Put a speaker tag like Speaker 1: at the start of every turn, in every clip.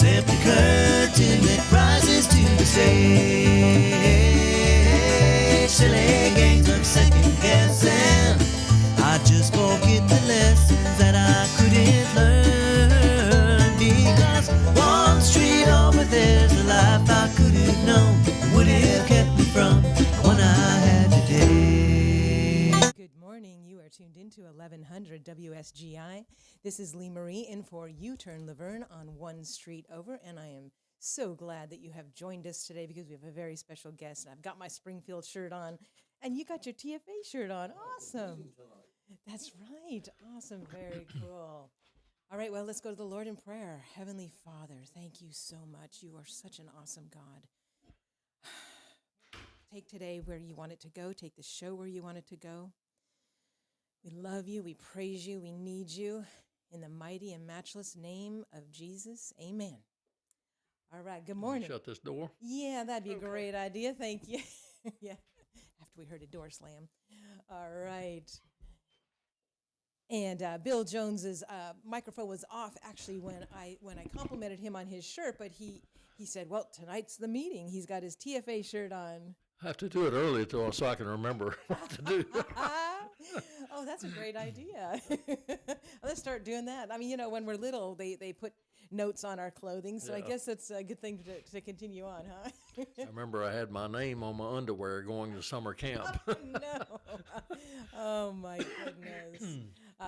Speaker 1: Simply curtain that rises to the stage. Silly games of second guessing. I just forget the lessons that I couldn't learn. Because one street over there's a life I could have known. Would have kept me from the one I had today.
Speaker 2: Good morning. You are tuned into 1100 WSGI. This is Lee Marie in for U-Turn Laverne on One Street Over, and I am so glad that you have joined us today because we have a very special guest. And I've got my Springfield shirt on, and you got your TFA shirt on. Awesome. That's right. Awesome. Very cool. All right, well, let's go to the Lord in prayer. Heavenly Father, thank you so much. You are such an awesome God. Take today where you want it to go. Take the show where you want it to go. We love you. We praise you. We need you. In the mighty and matchless name of Jesus, amen. All right, good morning.
Speaker 3: Shut this door.
Speaker 2: Yeah, that'd be a great idea. Thank you. Yeah, after we heard a door slam. All right. And Bill Jones's microphone was off actually when I complimented him on his shirt, but he said, well, tonight's the meeting. He's got his TFA shirt on.
Speaker 3: I have to do it early so I can remember what to do.
Speaker 2: Oh, that's a great idea. Let's start doing that. I mean, you know, when we're little, they put notes on our clothing, so I
Speaker 3: Yeah.
Speaker 2: guess that's a good thing to continue on, huh?
Speaker 3: I remember I had my name on my underwear going to summer camp.
Speaker 2: No. Oh, my goodness.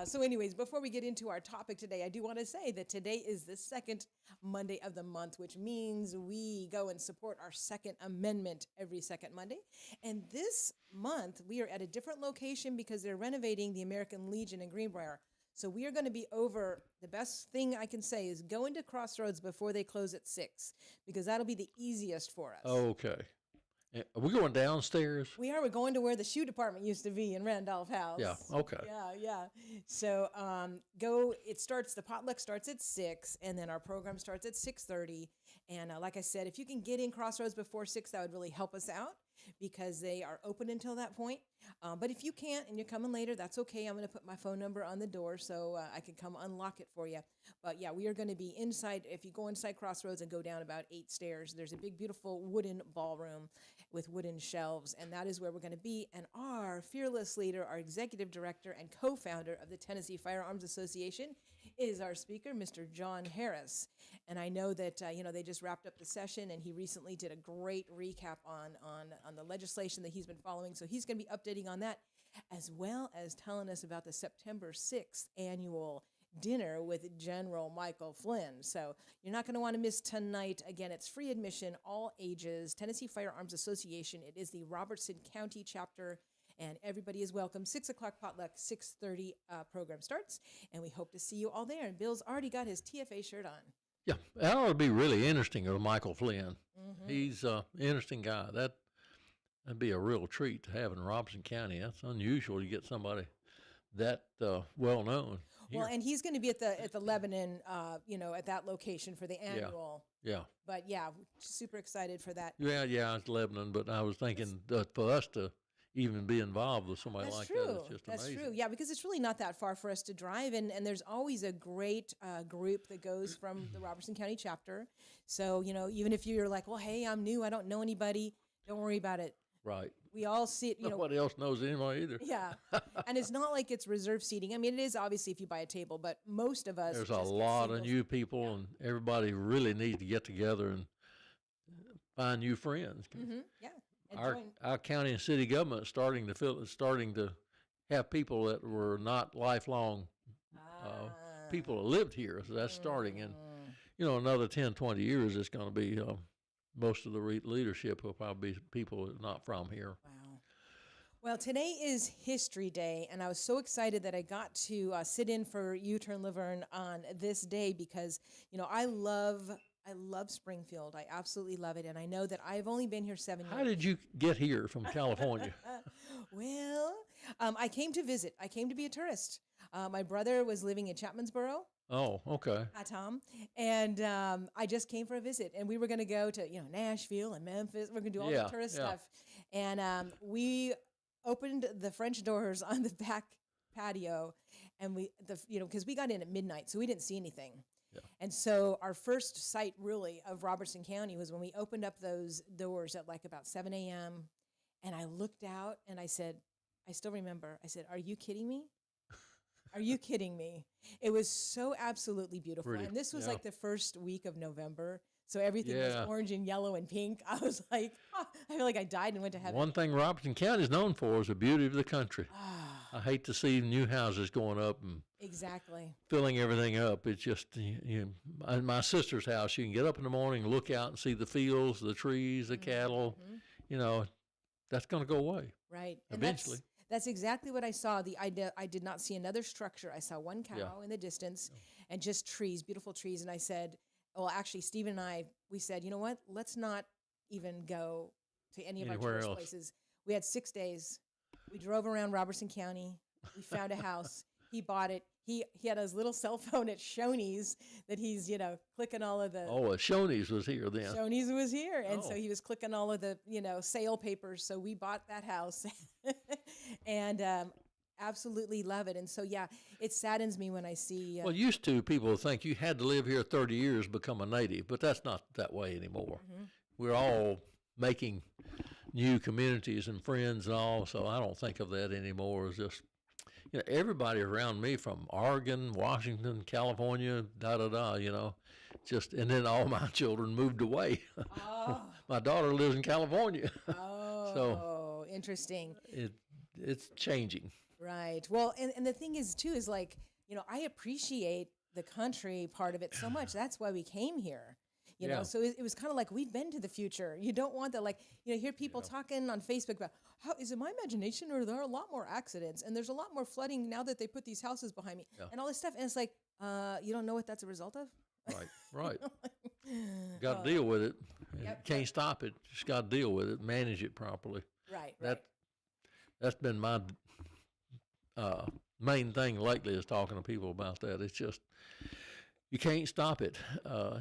Speaker 2: So anyways, before we get into our topic today, I do want to say that today is the second Monday of the month, which means we go and support our Second Amendment every second Monday. And this month, we are at a different location because they're renovating the American Legion in Greenbrier. So we are going to be over. The best thing I can say is go into Crossroads before they close at 6, because that'll be the easiest for us.
Speaker 3: Okay. Are we going downstairs?
Speaker 2: We're going to where the shoe department used to be in Randolph House.
Speaker 3: Yeah, okay.
Speaker 2: Yeah. So the potluck starts at 6, and then our program starts at 6:30. And like I said, if you can get in Crossroads before 6, that would really help us out because they are open until that point. But if you can't and you're coming later, that's okay. I'm going to put my phone number on the door so I can come unlock it for you. But yeah, we are going to be inside. If you go inside Crossroads and go down about 8 stairs, there's a big, beautiful wooden ballroom with wooden shelves, and that is where we're going to be. And our fearless leader, our executive director and co-founder of the Tennessee Firearms Association is our speaker, Mr. John Harris. And I know that they just wrapped up the session, and he recently did a great recap on the legislation that he's been following. So he's going to be updating on that, as well as telling us about the September 6th annual dinner with General Michael Flynn. So you're not going to want to miss tonight. Again, it's free admission, all ages, Tennessee Firearms Association. It is the Robertson County chapter, and everybody is welcome. 6 o'clock potluck, 6:30 program starts, and we hope to see you all there. And Bill's already got his TFA shirt on.
Speaker 3: Yeah, that ought to be really interesting with Michael Flynn. Mm-hmm. He's an interesting guy. That'd be a real treat to have in Robertson County. That's unusual to get somebody that well known.
Speaker 2: Well, and he's going to be at the Lebanon, at that location for the annual.
Speaker 3: Yeah.
Speaker 2: But yeah, super excited for that.
Speaker 3: Yeah, it's Lebanon, but I was thinking that for us to even be involved with somebody
Speaker 2: That's
Speaker 3: like
Speaker 2: true.
Speaker 3: that, it's just
Speaker 2: That's
Speaker 3: amazing.
Speaker 2: true. Yeah, because it's really not that far for us to drive, and there's always a great group that goes from the Robertson County chapter. So, even if you're like, well, hey, I'm new, I don't know anybody, don't worry about it.
Speaker 3: Right.
Speaker 2: We all see it,
Speaker 3: Nobody else knows anybody either.
Speaker 2: Yeah. And it's not like it's reserved seating. I mean, it is obviously if you buy a table, but most of us
Speaker 3: There's
Speaker 2: just
Speaker 3: a
Speaker 2: get
Speaker 3: lot of
Speaker 2: singles.
Speaker 3: new people, and everybody really needs to get together and find new friends.
Speaker 2: Mm-hmm. Yeah. And
Speaker 3: Our
Speaker 2: join.
Speaker 3: our county and city government is starting to have people that were not lifelong people that lived here. So that's starting, and another 10, 20 years, it's going to be most of the leadership will probably be people that are not from here.
Speaker 2: Wow. Well, today is History Day, and I was so excited that I got to sit in for U-Turn Laverne on this day because, I love Springfield. I absolutely love it, and I know that I've only been here 7 years.
Speaker 3: How did you get here from California?
Speaker 2: Well, I came to visit. I came to be a tourist. My brother was living in Chapmansboro.
Speaker 3: Oh, okay.
Speaker 2: Hi, Tom. And I just came for a visit, and we were going to go to Nashville and Memphis. We're going to do all the tourist stuff, and we opened the French doors on the back patio, and because we got in at midnight, so we didn't see anything. And so our first sight really of Robertson County was when we opened up those doors at like about 7 a.m. And I looked out and I said, I still remember, I said, are you kidding me? Are you kidding me? It was so absolutely beautiful.
Speaker 3: Pretty,
Speaker 2: And this was
Speaker 3: yeah.
Speaker 2: like the first week of November. So everything was
Speaker 3: Yeah.
Speaker 2: orange and yellow and pink. I was like, I feel like I died and went to heaven.
Speaker 3: One thing Robertson County is known for is the beauty of the country. I hate to see new houses going up and
Speaker 2: Exactly.
Speaker 3: filling everything up. It's just, in my sister's house, you can get up in the morning, look out and see the fields, the trees, the cattle. You know, that's going to go away.
Speaker 2: Right. And
Speaker 3: Eventually.
Speaker 2: That's exactly what I saw. I did not see another structure. I saw one cow in the distance and just trees, beautiful trees. And I said, well, actually, Stephen and I, we said, you know what? Let's not even go to any of our
Speaker 3: Anywhere
Speaker 2: tourist
Speaker 3: else.
Speaker 2: places. We had 6 days. We drove around Robertson County. We found a house. He bought it. He had his little cell phone at Shoney's that he's, clicking all of the.
Speaker 3: Oh, Shoney's was here then.
Speaker 2: Shoney's was here. And so
Speaker 3: Oh.
Speaker 2: he was clicking all of the, sale papers. So we bought that house and absolutely love it. And so, yeah, it saddens me when I see.
Speaker 3: Well, used to, people think you had to live here 30 years to become a native, but that's not that way anymore. We're all making new communities and friends and all, so I don't think of that anymore. It's just, everybody around me from Oregon, Washington, California, just, and then all my children moved away.
Speaker 2: Oh,
Speaker 3: My daughter lives in California.
Speaker 2: oh interesting.
Speaker 3: It's changing.
Speaker 2: Right. Well, and the thing is, too, is like, I appreciate the country part of it so much. That's why we came here.
Speaker 3: Yeah.
Speaker 2: So it was kind of like we've been to the future. You don't want that, like, hear people talking on Facebook about how is it my imagination or there are a lot more accidents and there's a lot more flooding now that they put these houses behind me and all this stuff. And it's like, you don't know what that's a result of?
Speaker 3: Right. Got to deal with it.
Speaker 2: Yep,
Speaker 3: Can't stop it. Just got to deal with it. Manage it properly.
Speaker 2: Right.
Speaker 3: That's been my main thing lately is talking to people about that. It's just you can't stop it.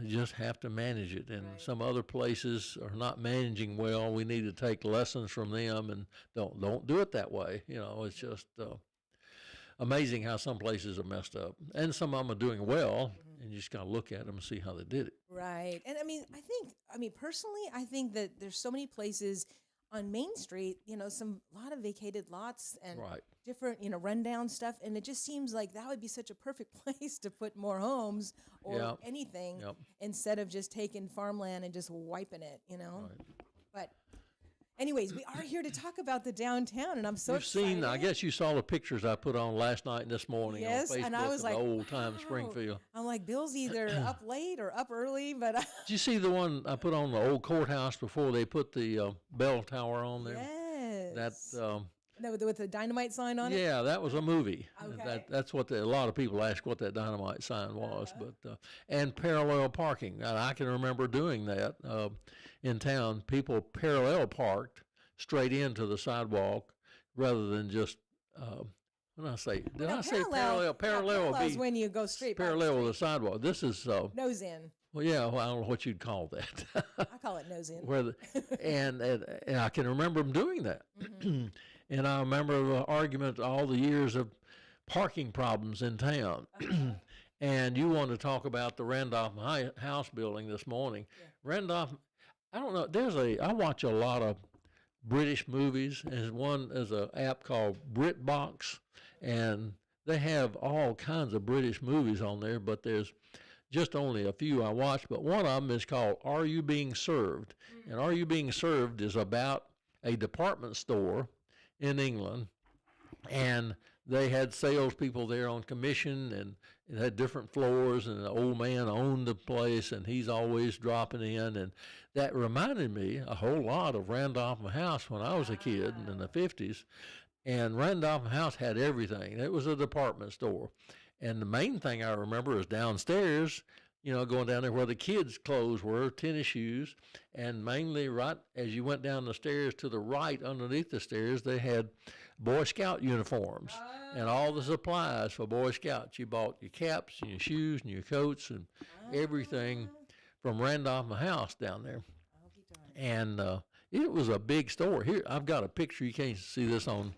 Speaker 3: You just have to manage it. And some other places are not managing well. We need to take lessons from them and don't do it that way. It's just amazing how some places are messed up, and some of them are doing well. And you just got to look at them and see how they did it.
Speaker 2: Right. And I mean, personally, I think that there's so many places on Main Street, a lot of vacated lots and different, rundown stuff. And it just seems like that would be such a perfect place to put more homes or anything instead of just taking farmland and just wiping it, But anyways, we are here to talk about the downtown, and I'm so excited.
Speaker 3: I guess you saw the pictures I put on last night and this morning
Speaker 2: Yes,
Speaker 3: on Facebook
Speaker 2: and I was
Speaker 3: of
Speaker 2: like,
Speaker 3: the old time
Speaker 2: wow.
Speaker 3: Springfield.
Speaker 2: I'm like, Bill's either up late or up early, but
Speaker 3: Did you see the one I put on the old courthouse before they put the bell tower on there?
Speaker 2: yes.
Speaker 3: That
Speaker 2: with the dynamite sign on it?
Speaker 3: yeah, that was a movie.
Speaker 2: Okay.
Speaker 3: That's what a lot of people ask what that dynamite sign was. But and parallel parking. And I can remember doing that in town. People parallel parked straight into the sidewalk rather than just. When I say, did I say parallel? Parallel would
Speaker 2: is
Speaker 3: be
Speaker 2: when you go straight by the
Speaker 3: parallel with
Speaker 2: street.
Speaker 3: the sidewalk. This is
Speaker 2: Nose in.
Speaker 3: well, yeah. Well, I don't know what you'd call that.
Speaker 2: I call it nose in.
Speaker 3: Where and I can remember them doing that. And I remember the argument all the years of parking problems in town. And you want to talk about the Randolph House building this morning. Randolph, I don't know. I watch a lot of British movies. There's an app called BritBox, and they have all kinds of British movies on there, but there's just only a few I watch. But one of them is called Are You Being Served? And Are You Being Served is about a department store in England, and they had salespeople there on commission, and it had different floors, and the old man owned the place, and he's always dropping in, and that reminded me a whole lot of Randolph House when I was a kid in the 50s, and Randolph House had everything. It was a department store, and the main thing I remember is downstairs, going down there where the kids' clothes were, tennis shoes, and mainly right as you went down the stairs to the right underneath the stairs, they had Boy Scout uniforms and all the supplies for Boy Scouts. You bought your caps and your shoes and your coats and everything from Randolph House down there. And it was a big store. Here, I've got a picture. You can't see this on.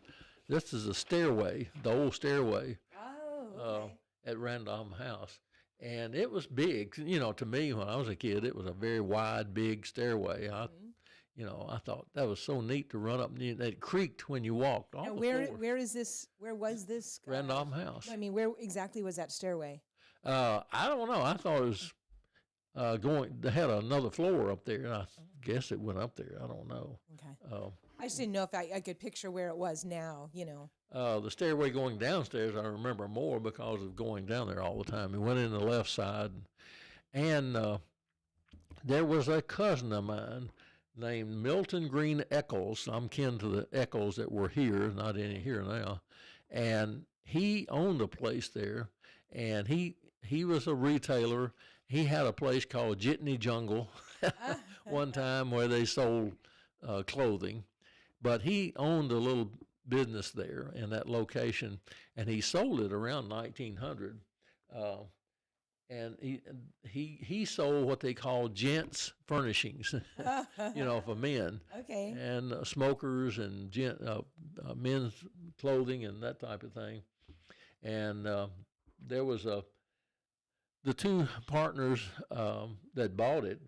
Speaker 3: This is a stairway, the old stairway
Speaker 2: Oh, okay.
Speaker 3: at Randolph House. And it was big. You know, to me, when I was a kid, it was a very wide, big stairway. I thought that was so neat to run up, and it creaked when you walked. All
Speaker 2: Now,
Speaker 3: the
Speaker 2: where
Speaker 3: floors.
Speaker 2: where is this? Where was this?
Speaker 3: Randolph House.
Speaker 2: I mean, where exactly was that stairway?
Speaker 3: I don't know. I thought it was going. They had another floor up there, and I guess it went up there. I don't know.
Speaker 2: Okay. I just didn't know if I could picture where it was now. You know.
Speaker 3: The stairway going downstairs, I remember more because of going down there all the time. We went in the left side, and there was a cousin of mine named Milton Green Eccles. I'm kin to the Eccles that were here, not any here now. And he owned a place there, and he was a retailer. He had a place called Jitney Jungle one time where they sold clothing. But he owned a little business there in that location, and he sold it around 1900. And he sold what they call gents furnishings, for men.
Speaker 2: Okay.
Speaker 3: And smokers and men's clothing and that type of thing. And there was the two partners that bought it,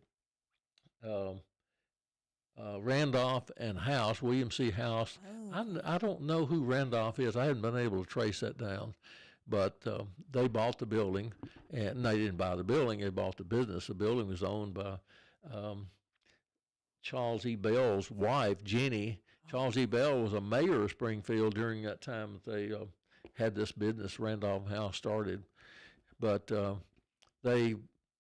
Speaker 3: Randolph and House, William C. House.
Speaker 2: Oh.
Speaker 3: I don't know who Randolph is. I haven't been able to trace that down. But they bought the building, and they didn't buy the building. They bought the business. The building was owned by Charles E. Bell's wife, Jenny. Charles E. Bell was a mayor of Springfield during that time that they had this business, Randolph House, started. But they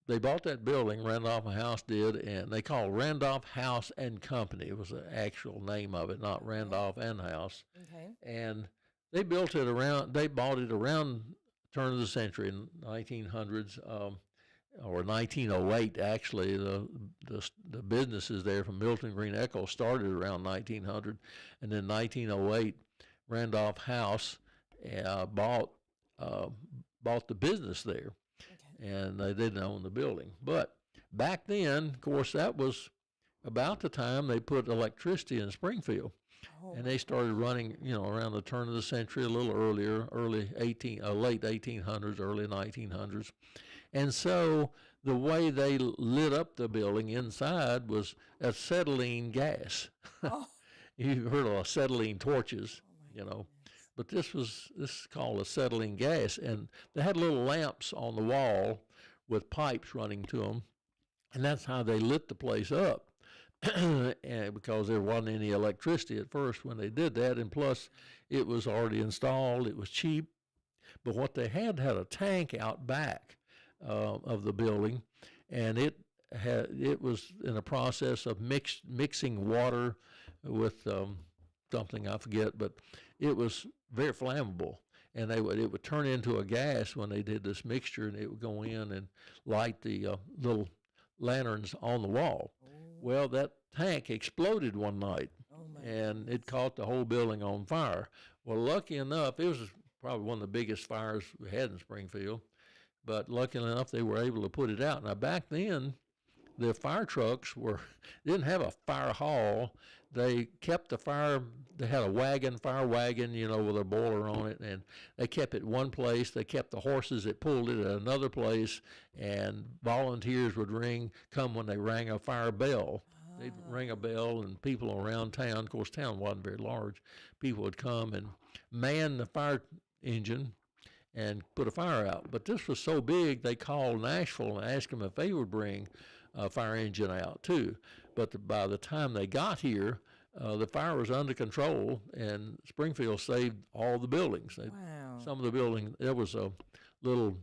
Speaker 3: bought that building, Randolph House did, and they called Randolph House and Company. It was the actual name of it, not Randolph and House.
Speaker 2: Okay.
Speaker 3: And they bought it around turn of the century in 1900s, or 1908 actually. The businesses there from Milton Green Eccles started around 1900, and then 1908 Randolph House bought the business there, and they didn't own the building. But back then, of course, that was about the time they put electricity in Springfield. And they started running, around the turn of the century, a little earlier, late 1800s, early 1900s. And so the way they lit up the building inside was acetylene gas.
Speaker 2: Oh.
Speaker 3: You've heard of acetylene torches, but this is called acetylene gas. And they had little lamps on the wall with pipes running to them, and that's how they lit the place up. And because there wasn't any electricity at first when they did that, and plus it was already installed, it was cheap. But what they had a tank out back of the building, and it was in a process of mixing water with something I forget, but it was very flammable, and it would turn into a gas when they did this mixture, and it would go in and light the little lanterns on the wall. Well, that tank exploded one night, and it caught the whole building on fire. Well, lucky enough, it was probably one of the biggest fires we had in Springfield, but lucky enough they were able to put it out. Now, back then, the fire trucks didn't have a fire hall. They kept the fire. They had a fire wagon, with a boiler on it, and they kept it one place. They kept the horses that pulled it at another place, and volunteers would come when they rang a fire bell. They'd ring a bell, and people around town, of course, town wasn't very large, people would come and man the fire engine and put a fire out. But this was so big, they called Nashville and asked them if they would bring a fire engine out too. But by the time they got here, the fire was under control, and Springfield saved all the buildings.
Speaker 2: Wow.
Speaker 3: Some of the buildings, there was a little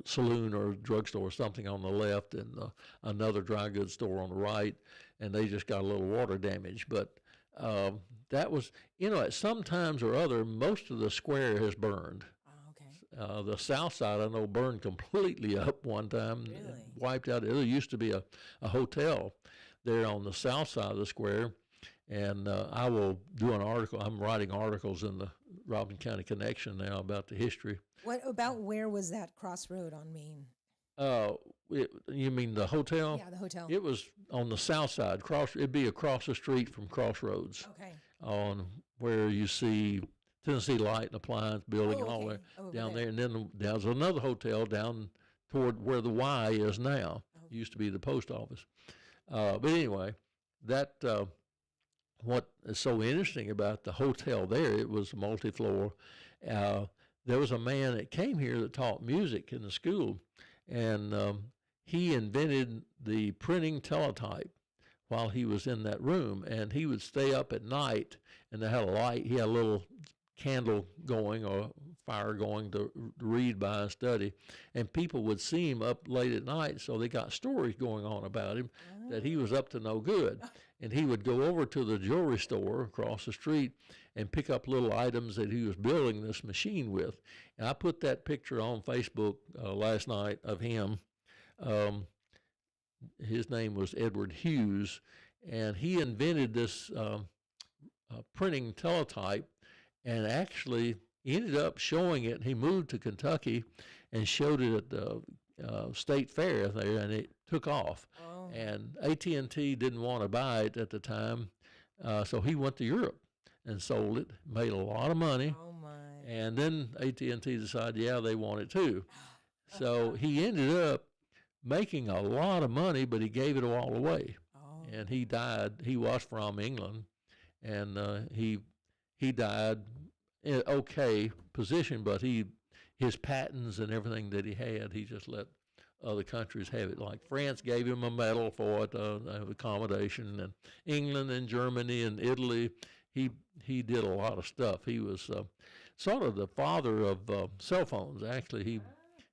Speaker 3: saloon or drugstore or something on the left, and another dry goods store on the right, and they just got a little water damage. But that was, at some times or other, most of the square has burned.
Speaker 2: Oh, okay.
Speaker 3: The south side, I know, burned completely up one time.
Speaker 2: Really?
Speaker 3: Wiped out. There used to be a hotel there on the south side of the square, and I will do an article. I'm writing articles in the Robinson County Connection now about the history.
Speaker 2: What about where was that crossroad on Main?
Speaker 3: You mean the hotel?
Speaker 2: Yeah, the hotel.
Speaker 3: It was on the south side. It'd be across the street from Crossroads.
Speaker 2: Okay.
Speaker 3: On where you see Tennessee Light and Appliance Building
Speaker 2: Oh,
Speaker 3: and all
Speaker 2: okay.
Speaker 3: that
Speaker 2: Over
Speaker 3: down
Speaker 2: there.
Speaker 3: there. And then there's another hotel down toward where the Y is now. Used to be the post office. But anyway, that what is so interesting about the hotel there, it was multi-floor. There was a man that came here that taught music in the school, and he invented the printing teletype while he was in that room, and he would stay up at night, and they had a light. He had a little candle going or fire going to read by and study, and people would see him up late at night, so they got stories going on about him that he was up to no good. And he would go over to the jewelry store across the street and pick up little items that he was building this machine with. And I put that picture on Facebook last night of him. His name was Edward Hughes, and he invented this printing teletype, and actually ended up showing it. He moved to Kentucky and showed it at the state fair there, and it took off.
Speaker 2: Oh.
Speaker 3: And AT&T didn't want to buy it at the time, so he went to Europe and sold it, made a lot of money.
Speaker 2: Oh my.
Speaker 3: And then AT&T decided, yeah, they want it too. So he ended up making a lot of money, but he gave it all away.
Speaker 2: Oh.
Speaker 3: And he died. He was from England, and he died in okay position, but his patents and everything that he had, he just let other countries have it. Like France gave him a medal for it, accommodation, and England and Germany and Italy. He did a lot of stuff. He was sort of the father of cell phones. Actually,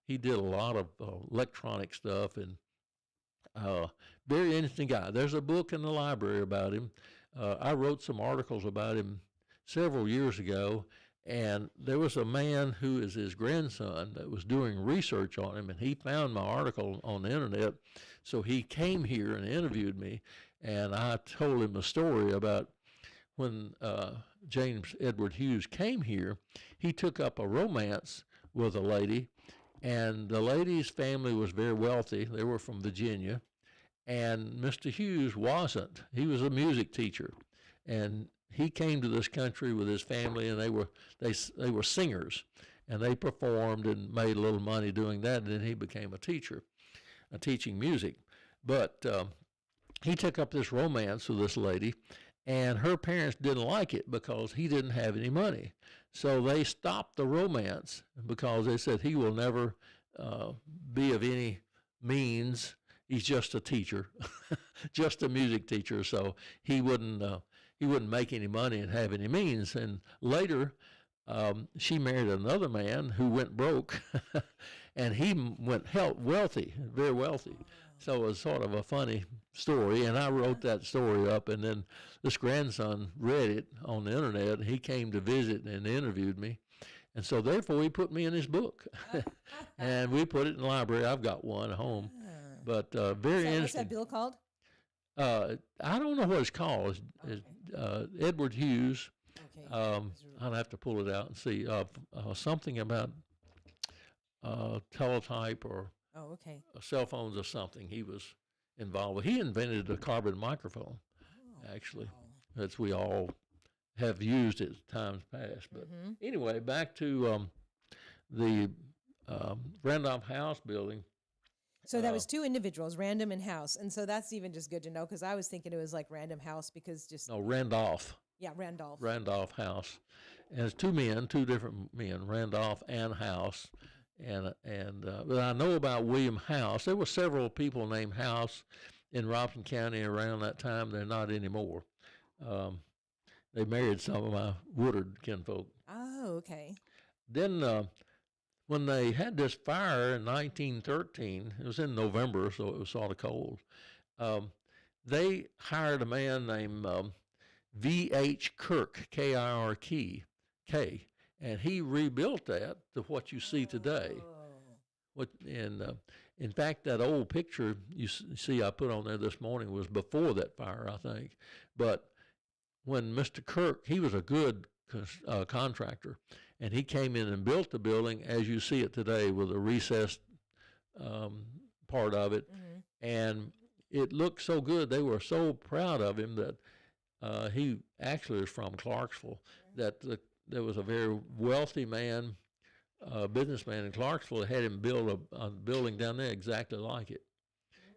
Speaker 3: he did a lot of electronic stuff, and very interesting guy. There's a book in the library about him. I wrote some articles about him several years ago, and there was a man who is his grandson that was doing research on him, and he found my article on the internet. So he came here and interviewed me, and I told him a story about when James Edward Hughes came here. He took up a romance with a lady, and the lady's family was very wealthy. They were from Virginia, and Mr. Hughes wasn't. He was a music teacher, and he came to this country with his family, and they were singers, and they performed and made a little money doing that. And then he became a teacher, teaching music. But he took up this romance with this lady, and her parents didn't like it because he didn't have any money. So they stopped the romance because they said he will never be of any means. He's just a teacher, just a music teacher. So he wouldn't make any money and have any means. And later, she married another man who went broke, and he went wealthy, very wealthy. So it was sort of a funny story, and I wrote that story up, and then this grandson read it on the internet. He came to visit and interviewed me, and so therefore he put me in his book, and we put it in the library. I've got one at home, but very
Speaker 2: What's that
Speaker 3: interesting.
Speaker 2: bill called?
Speaker 3: I don't know what it's called. It's Edward Hughes.
Speaker 2: Okay.
Speaker 3: I'll have to pull it out and see. Something about teletype or
Speaker 2: Oh, okay.
Speaker 3: cell phones or something he was involved with. He invented the carbon microphone, actually. That's we all have used it times past. But anyway, back to the Randolph House building.
Speaker 2: So that was two individuals, Random and House. And so that's even just good to know, because I was thinking it was like Random House because just,
Speaker 3: No, Randolph.
Speaker 2: yeah, Randolph.
Speaker 3: Randolph House. And it's two different men, Randolph and House. But I know about William House. There were several people named House in Robinson County around that time. They're not anymore. They married some of my Woodard kinfolk.
Speaker 2: Oh, okay.
Speaker 3: Then when they had this fire in 1913, it was in November, so it was sort of cold. They hired a man named V.H. Kirk, K-I-R-K, and he rebuilt that to what you see today. In fact, that old picture you see I put on there this morning was before that fire, I think. But when Mr. Kirk, he was a good contractor, and he came in and built the building as you see it today with a recessed part of it. And it looked so good. They were so proud of him that he actually is from Clarksville, that there was a very wealthy man, businessman in Clarksville, that had him build a building down there exactly like it.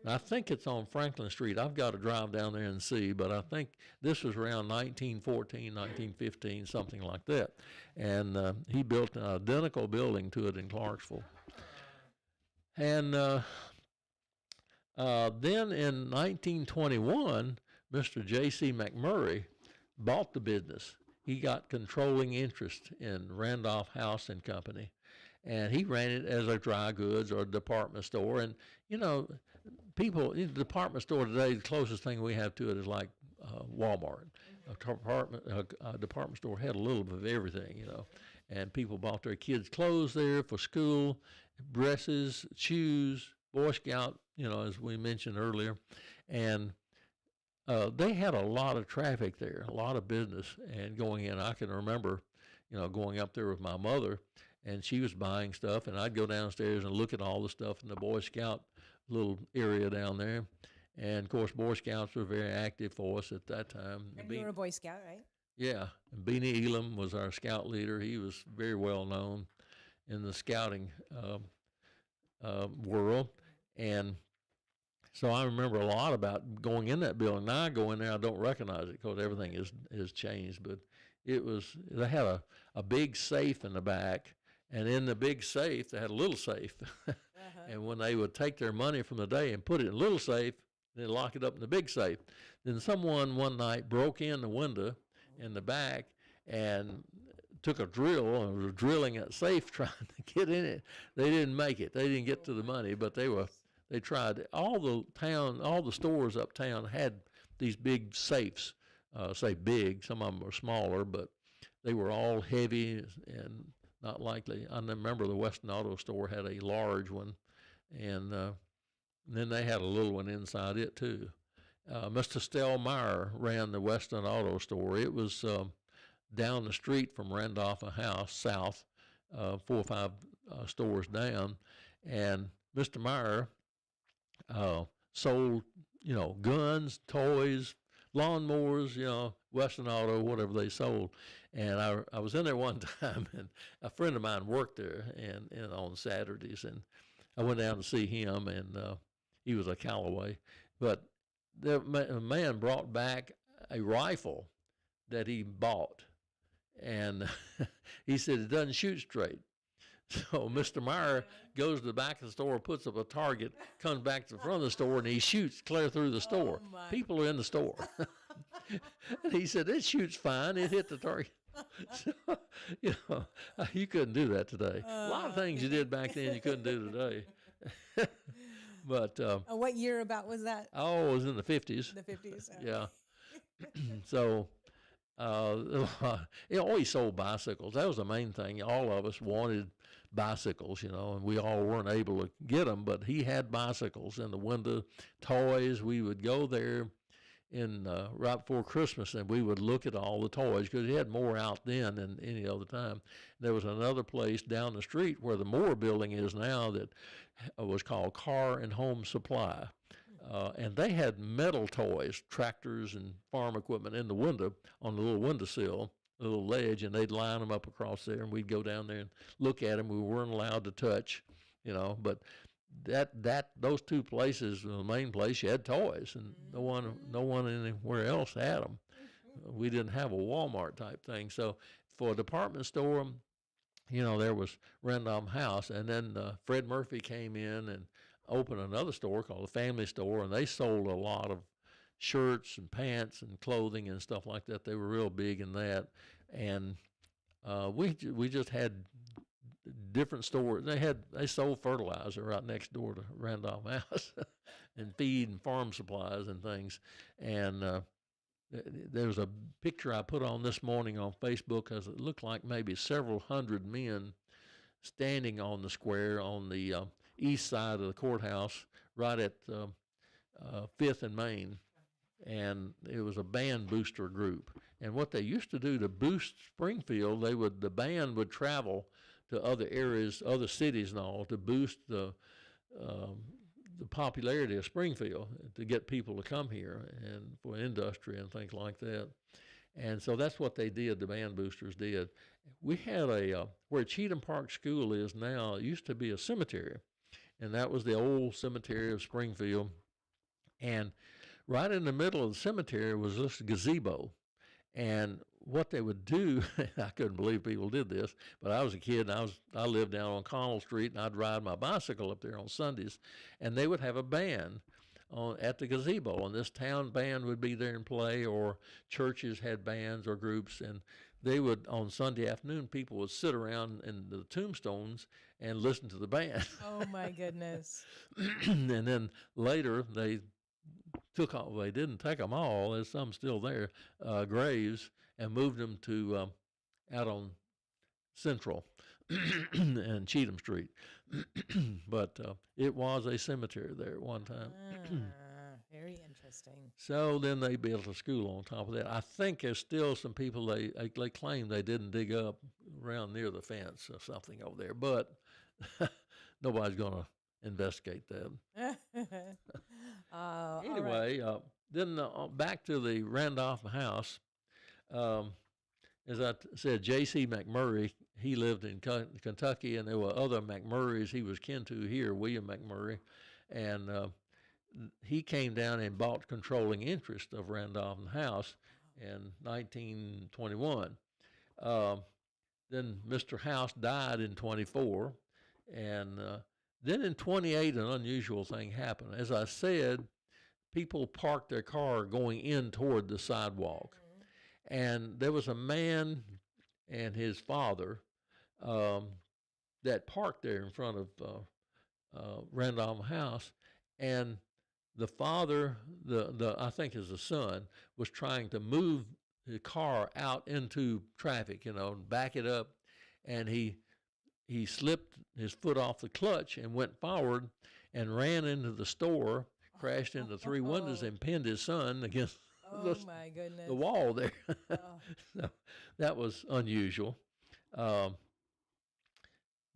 Speaker 3: And I think it's on Franklin Street. I've got to drive down there and see, but I think this was around 1914, 1915, something like that. And he built an identical building to it in Clarksville. And then in 1921, Mr. J.C. McMurray bought the business. He got controlling interest in Randolph House and Company, and he ran it as a dry goods or a department store. And, you know, people, the department store today, the closest thing we have to it is like Walmart. A department store had a little bit of everything, you know, and people bought their kids' clothes there for school, dresses, shoes, Boy Scout, you know, as we mentioned earlier. And they had a lot of traffic there, a lot of business and going in. I can remember, you know, going up there with my mother, and she was buying stuff, and I'd go downstairs and look at all the stuff in the Boy Scout little area down there. And, of course, Boy Scouts were very active for us at that time.
Speaker 2: And you were a Boy Scout, right?
Speaker 3: Yeah. And Beanie Elam was our scout leader. He was very well known in the scouting world. And so I remember a lot about going in that building. Now I go in there, I don't recognize it because everything is changed. But they had a big safe in the back, and in the big safe, they had a little safe. And when they would take their money from the day and put it in a little safe, then lock it up in the big safe. Then someone one night broke in the window in the back and took a drill and was drilling that safe trying to get in it. They didn't make it. They didn't get to the money, but they tried. All the stores uptown had these big safes. Say big, some of them were smaller, but they were all heavy and not likely. I remember the Western Auto Store had a large one, and then they had a little one inside it too. Mr. Stellmeyer ran the Western Auto Store. It was down the street from Randolph House, south, 4 or 5 stores down, and Mr. Meyer sold, you know, guns, toys, lawnmowers, you know, Western Auto, whatever they sold. And I was in there one time, and a friend of mine worked there and on Saturdays, and I went down to see him, and he was a Callaway. But a man brought back a rifle that he bought, and he said it doesn't shoot straight. So Mr. Meyer goes to the back of the store, puts up a target, comes back to the front of the store, and he shoots clear through the store. People are in the store. And he said, it shoots fine. It hit the target. So, you know, you couldn't do that today. A lot of things you did back then you couldn't do today. But
Speaker 2: what year about was that?
Speaker 3: Oh, it was in the 50s.
Speaker 2: The 50s.
Speaker 3: Yeah. So he always sold bicycles. That was the main thing. All of us wanted bicycles, you know, and we all weren't able to get them, but he had bicycles in the window, toys. We would go there in right before Christmas, and we would look at all the toys because he had more out then than any other time. There was another place down the street where the Moore building is now that was called Car and Home Supply. And they had metal toys, tractors and farm equipment in the window on the little windowsill, a little ledge, and they'd line them up across there, and we'd go down there and look at them. We weren't allowed to touch, you know, but those two places, the main place, you had toys, and no one anywhere else had them. We didn't have a Walmart type thing. So for a department store, you know, there was Randolph House, and then Fred Murphy came in and opened another store called the Family Store, and they sold a lot of shirts and pants and clothing and stuff like that. They were real big in that, and we just had different stores. They sold fertilizer right next door to Randolph House, and feed and farm supplies and things. And there was a picture I put on this morning on Facebook because it looked like maybe several hundred men standing on the square on the east side of the courthouse, right at 5th and Main, and it was a band booster group. And what they used to do to boost Springfield, the band would travel to other areas, other cities and all, to boost the popularity of Springfield, to get people to come here and for industry and things like that. And so that's what they did, the band boosters did. We had where Cheatham Park School is now, it used to be a cemetery. And that was the old cemetery of Springfield. And right in the middle of the cemetery was this gazebo. And what they would do, I couldn't believe people did this, but I was a kid and I lived down on Connell Street, and I'd ride my bicycle up there on Sundays, and they would have a band at the gazebo, and this town band would be there and play, or churches had bands or groups, and they would, on Sunday afternoon, people would sit around in the tombstones and listen to the band.
Speaker 2: Oh my goodness.
Speaker 3: And then later they they didn't take them all, there's some still there, graves, and moved them to out on Central and Cheatham Street. But it was a cemetery there at one time.
Speaker 2: Very interesting.
Speaker 3: So then they built a school on top of that. I think there's still some people they claim they didn't dig up around near the fence or something over there, but nobody's going to investigate that. Anyway, then back to the Randolph House. As I said, J.C. McMurray, he lived in Kentucky, and there were other McMurrays he was kin to here, William McMurray, and he came down and bought controlling interest of Randolph House in 1921. Then Mr. House died in 24, and then in 28, an unusual thing happened. As I said, people parked their car going in toward the sidewalk. And there was a man and his father that parked there in front of Randolph House. And the father, I think is the son, was trying to move the car out into traffic, and back it up. And he slipped his foot off the clutch and went forward and ran into the store, crashed into 3 windows, and pinned his son against
Speaker 2: my goodness.
Speaker 3: the wall there. So that was unusual.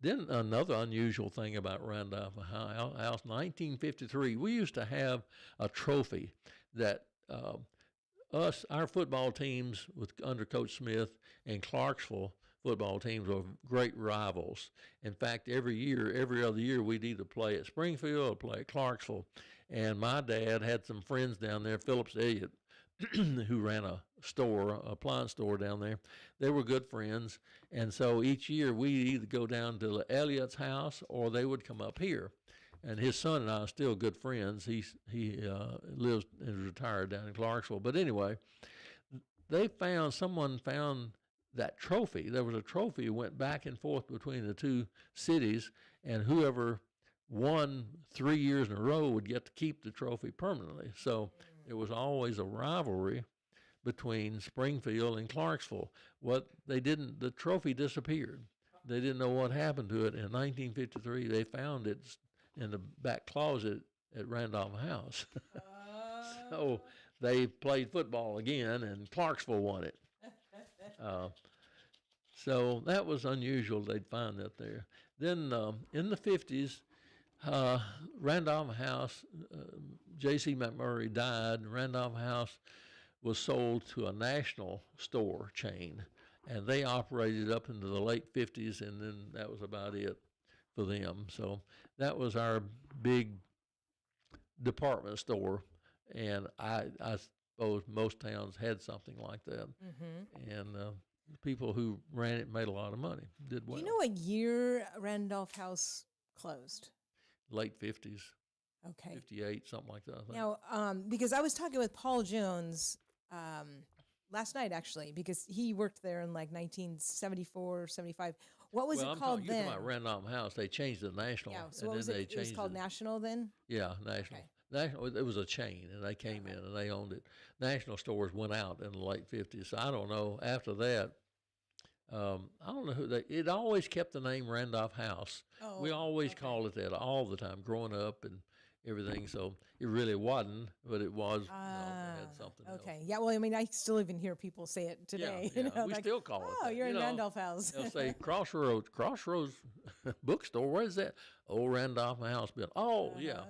Speaker 3: Then another unusual thing about Randolph House, 1953, we used to have a trophy that our football teams under Coach Smith and Clarksville football teams were great rivals. In fact, every other year, we'd either play at Springfield or play at Clarksville. And my dad had some friends down there, Phillips Elliott, who ran a appliance store down there. They were good friends. And so each year we'd either go down to Elliott's house or they would come up here. And his son and I are still good friends. He lives and is retired down in Clarksville. But anyway, someone found that trophy. There was a trophy that went back and forth between the two cities, and whoever won 3 years in a row would get to keep the trophy permanently. So there was always a rivalry between Springfield and Clarksville. The trophy disappeared. They didn't know what happened to it. In 1953, they found it in the back closet at Randolph House. So they played football again, and Clarksville won it. So that was unusual. They'd find that there. Then in the 50s, Randolph House, J.C. McMurray died, and Randolph House was sold to a national store chain, and they operated up into the late 50s, and then that was about it for them. So that was our big department store, and I suppose most towns had something like that. And the people who ran it made a lot of money, did well.
Speaker 2: Do you know what year Randolph House closed?
Speaker 3: Late 50s.
Speaker 2: Okay.
Speaker 3: 58, something like that, I think.
Speaker 2: Now, because I was talking with Paul Jones last night, actually, because he worked there in like 1974, 75. What was it called then?
Speaker 3: You're talking about Randolph House. They changed it to National.
Speaker 2: Yeah, so what was it? It was called National then?
Speaker 3: Yeah, National.
Speaker 2: Okay.
Speaker 3: National. It was a chain, and they came in and they owned it. National stores went out in the late 50s. So I don't know. After that, I don't know who it always kept the name Randolph House.
Speaker 2: Oh,
Speaker 3: we always called it that all the time, growing up and everything. So it really wasn't, but it was. It had something else.
Speaker 2: Okay. Yeah. Well, I mean, I still even hear people say it today.
Speaker 3: Yeah, we still call it.
Speaker 2: Oh,
Speaker 3: that.
Speaker 2: you're in Randolph House.
Speaker 3: They'll say Crossroads bookstore. Where is that? Old Randolph House building. Oh, yeah.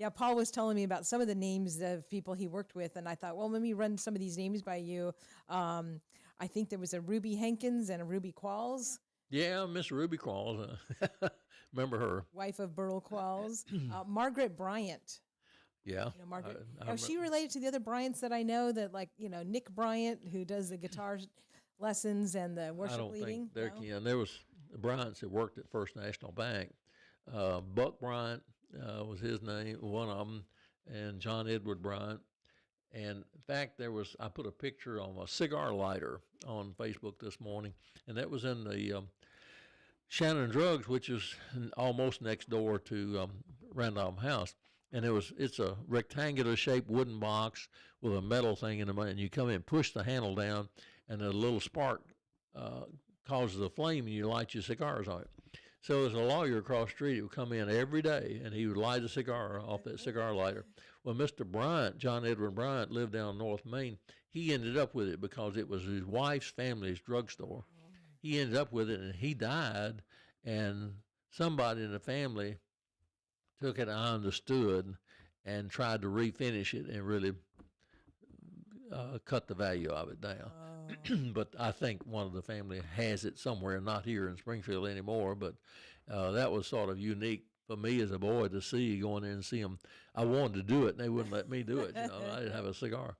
Speaker 2: Yeah, Paul was telling me about some of the names of people he worked with, and I thought, well, let me run some of these names by you. I think there was a Ruby Hankins and a Ruby Qualls,
Speaker 3: Yeah, Miss Ruby Qualls. Remember her?
Speaker 2: wife of Burl Qualls. Margaret Bryant.
Speaker 3: Yeah.
Speaker 2: You know, Margaret.
Speaker 3: I
Speaker 2: Is she related to the other Bryants that I know? That like Nick Bryant, who does the guitar lessons and the
Speaker 3: I
Speaker 2: worship
Speaker 3: don't
Speaker 2: leading.
Speaker 3: think they're
Speaker 2: No?
Speaker 3: kin. There was the Bryants that worked at First National Bank. Buck Bryant was his name, one of them, and John Edward Bryant. And in fact, I put a picture on a cigar lighter on Facebook this morning, and that was in the Shannon Drugs, which is almost next door to Randolph House. And it's a rectangular shaped wooden box with a metal thing in the middle. And you come in, push the handle down, and a little spark causes a flame, and you light your cigars on it. So there's a lawyer across the street who would come in every day, and he would light a cigar off that cigar lighter. Well, Mr. Bryant, John Edward Bryant, lived down North Main. He ended up with it because it was his wife's family's drugstore. He ended up with it, and he died, and somebody in the family took it, I understood, and tried to refinish it and really cut the value of it down. But I think one of the family has it somewhere, not here in Springfield anymore. But that was sort of unique for me as a boy to see, going in and see them. I wanted to do it, and they wouldn't let me do it. I didn't have a cigar.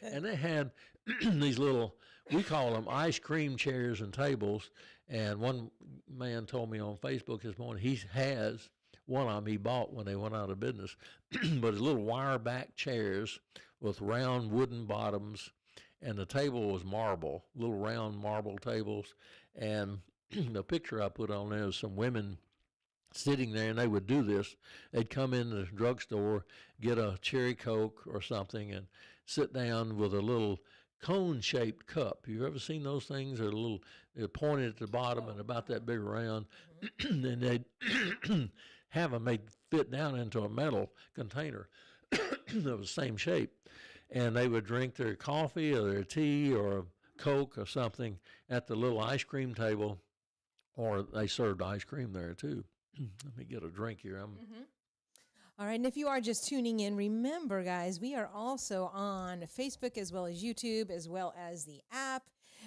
Speaker 3: And they had these little, we call them ice cream chairs and tables. And one man told me on Facebook this morning, he has one of them he bought when they went out of business, but it's little wire back chairs with round wooden bottoms, and the table was marble, little round marble tables. And the picture I put on there is some women sitting there, and they would do this. They'd come in the drugstore, get a cherry Coke or something, and sit down with a little cone-shaped cup. You've ever seen those things? They're pointed at the bottom and about that big around, and they'd have them, they'd fit down into a metal container of the same shape. And they would drink their coffee or their tea or a Coke or something at the little ice cream table, or they served ice cream there too. Let me get a drink here.
Speaker 2: All right, and if you are just tuning in, remember, guys, we are also on Facebook as well as YouTube, as well as the app,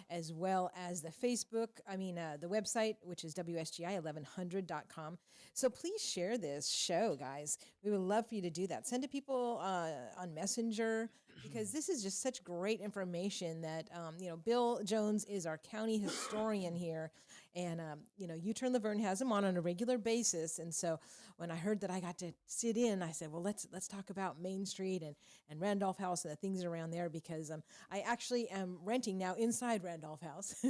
Speaker 2: as well as the the website, which is WSGI1100.com. So please share this show, guys. We would love for you to do that. Send to people on Messenger, because this is just such great information that, Bill Jones is our county historian here. And, U-Turn Laverne has him on a regular basis. And so when I heard that I got to sit in, I said, well, let's talk about Main Street and Randolph House and the things around there, because I actually am renting now inside Randolph House.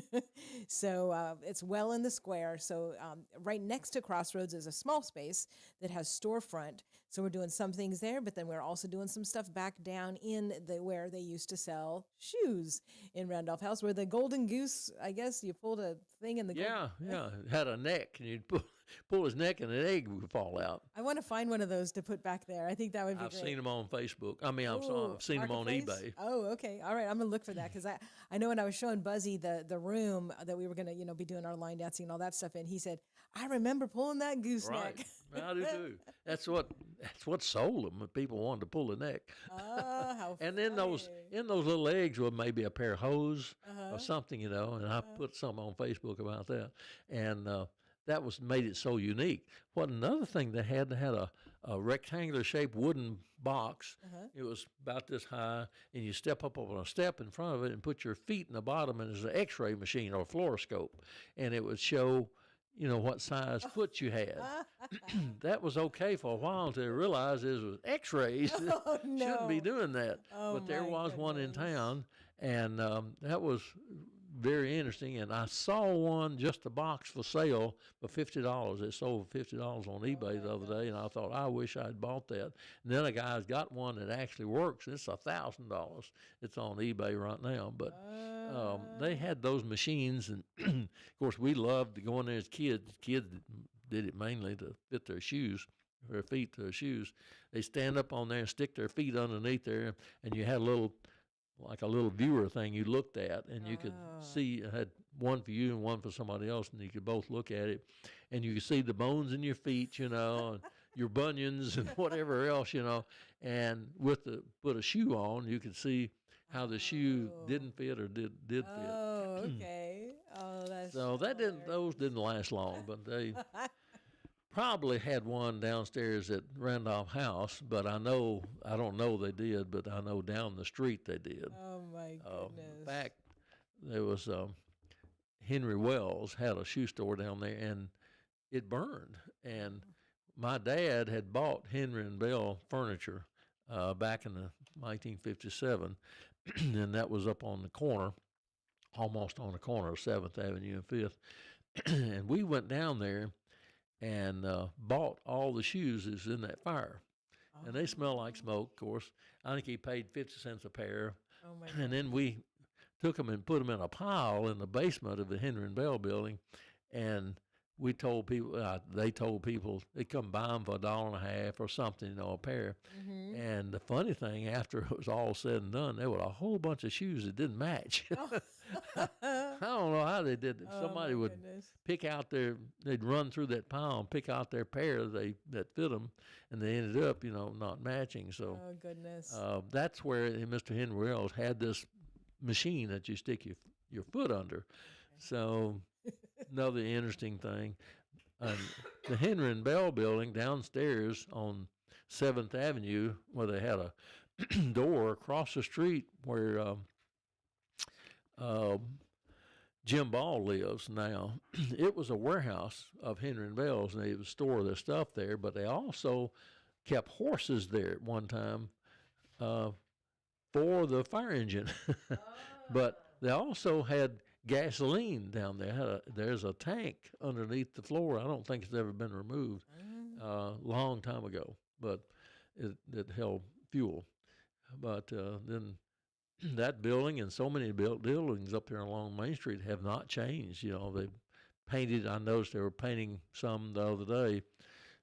Speaker 2: So it's well in the square. So right next to Crossroads is a small space that has storefront. So we're doing some things there, but then we're also doing some stuff back down in where they used to sell shoes in Randolph House, where the Golden Goose, I guess you pulled a thing in the
Speaker 3: Yeah, it had a neck, and you'd pull his neck, and an egg would fall out.
Speaker 2: I want to find one of those to put back there. I think that would be
Speaker 3: I've
Speaker 2: great.
Speaker 3: seen them on Facebook. I've seen them on
Speaker 2: Marketplace?
Speaker 3: eBay.
Speaker 2: Oh, okay. All right. I'm going to look for that, because I know when I was showing Buzzy the room that we were going to, be doing our line dancing and all that stuff in, he said, I remember pulling that gooseneck.
Speaker 3: Right. I do too. That's what sold them. People wanted to pull the neck.
Speaker 2: Oh, how
Speaker 3: And then
Speaker 2: funny.
Speaker 3: in those little eggs were maybe a pair of hose or something, and I put something on Facebook about that. And that made it so unique. What another thing they had a rectangular shaped wooden box. It was about this high, and you step up on a step in front of it and put your feet in the bottom, and there's an x-ray machine or a fluoroscope, and it would show what size foot you had. That was okay for a while until I realized it was x-rays.
Speaker 2: Oh, no.
Speaker 3: Shouldn't be doing that.
Speaker 2: Oh,
Speaker 3: But there
Speaker 2: my
Speaker 3: was one in
Speaker 2: goodness.
Speaker 3: town, and that was very interesting. And I saw one, just a box for sale for $50. It sold for $50 on eBay the other day, and I thought, I wish I'd bought that. And then a guy's got one that actually works. It's $1,000. It's on eBay right now. But they had those machines, and of course we loved to go in there as kids. Kids did it mainly to fit their shoes, their feet to their shoes. They stand up on there and stick their feet underneath there, and you had a little viewer thing you looked at, and you could see it had one for you and one for somebody else, and you could both look at it, and you could see the bones in your feet, and your bunions and whatever else, and put a shoe on, you could see how the shoe didn't fit or did fit.
Speaker 2: Oh, okay. Oh, that's
Speaker 3: So those didn't last long, but they probably had one downstairs at Randolph House, but I don't know they did, but I know down the street they did.
Speaker 2: Oh my goodness.
Speaker 3: In fact, there was Henry Wells had a shoe store down there, and it burned. And my dad had bought Henry and Bell furniture back in the 1957, and that was up on the corner, almost on the corner of 7th Avenue and 5th. And we went down there and bought all the shoes that was in that fire. And they smell like smoke, of course. I think he paid 50 cents a pair.
Speaker 2: Oh my
Speaker 3: And then we took them and put them in a pile in the basement of the Henry and Bell building. And we told people, they told people they'd come buy them for $1.50 or something, a pair.
Speaker 2: Mm-hmm.
Speaker 3: And the funny thing, after it was all said and done, there were a whole bunch of shoes that didn't match. I don't know how they did it. Somebody would pick out they'd run through that pile and pick out their pair that fit them, and they ended up, not matching. So,
Speaker 2: oh goodness.
Speaker 3: that's where Mr. Henry Wells had this machine that you stick your foot under. So, another interesting thing, the Henry and Bell building downstairs on 7th Avenue, where they had a door across the street where Jim Ball lives now. It was a warehouse of Henry and Bell's, and they would store their stuff there, but they also kept horses there at one time for the fire engine. But they also had gasoline down there. There's a tank underneath the floor. I don't think it's ever been removed long time ago, but it held fuel. But then that building and so many buildings up there along Main Street have not changed. They painted. I noticed they were painting some the other day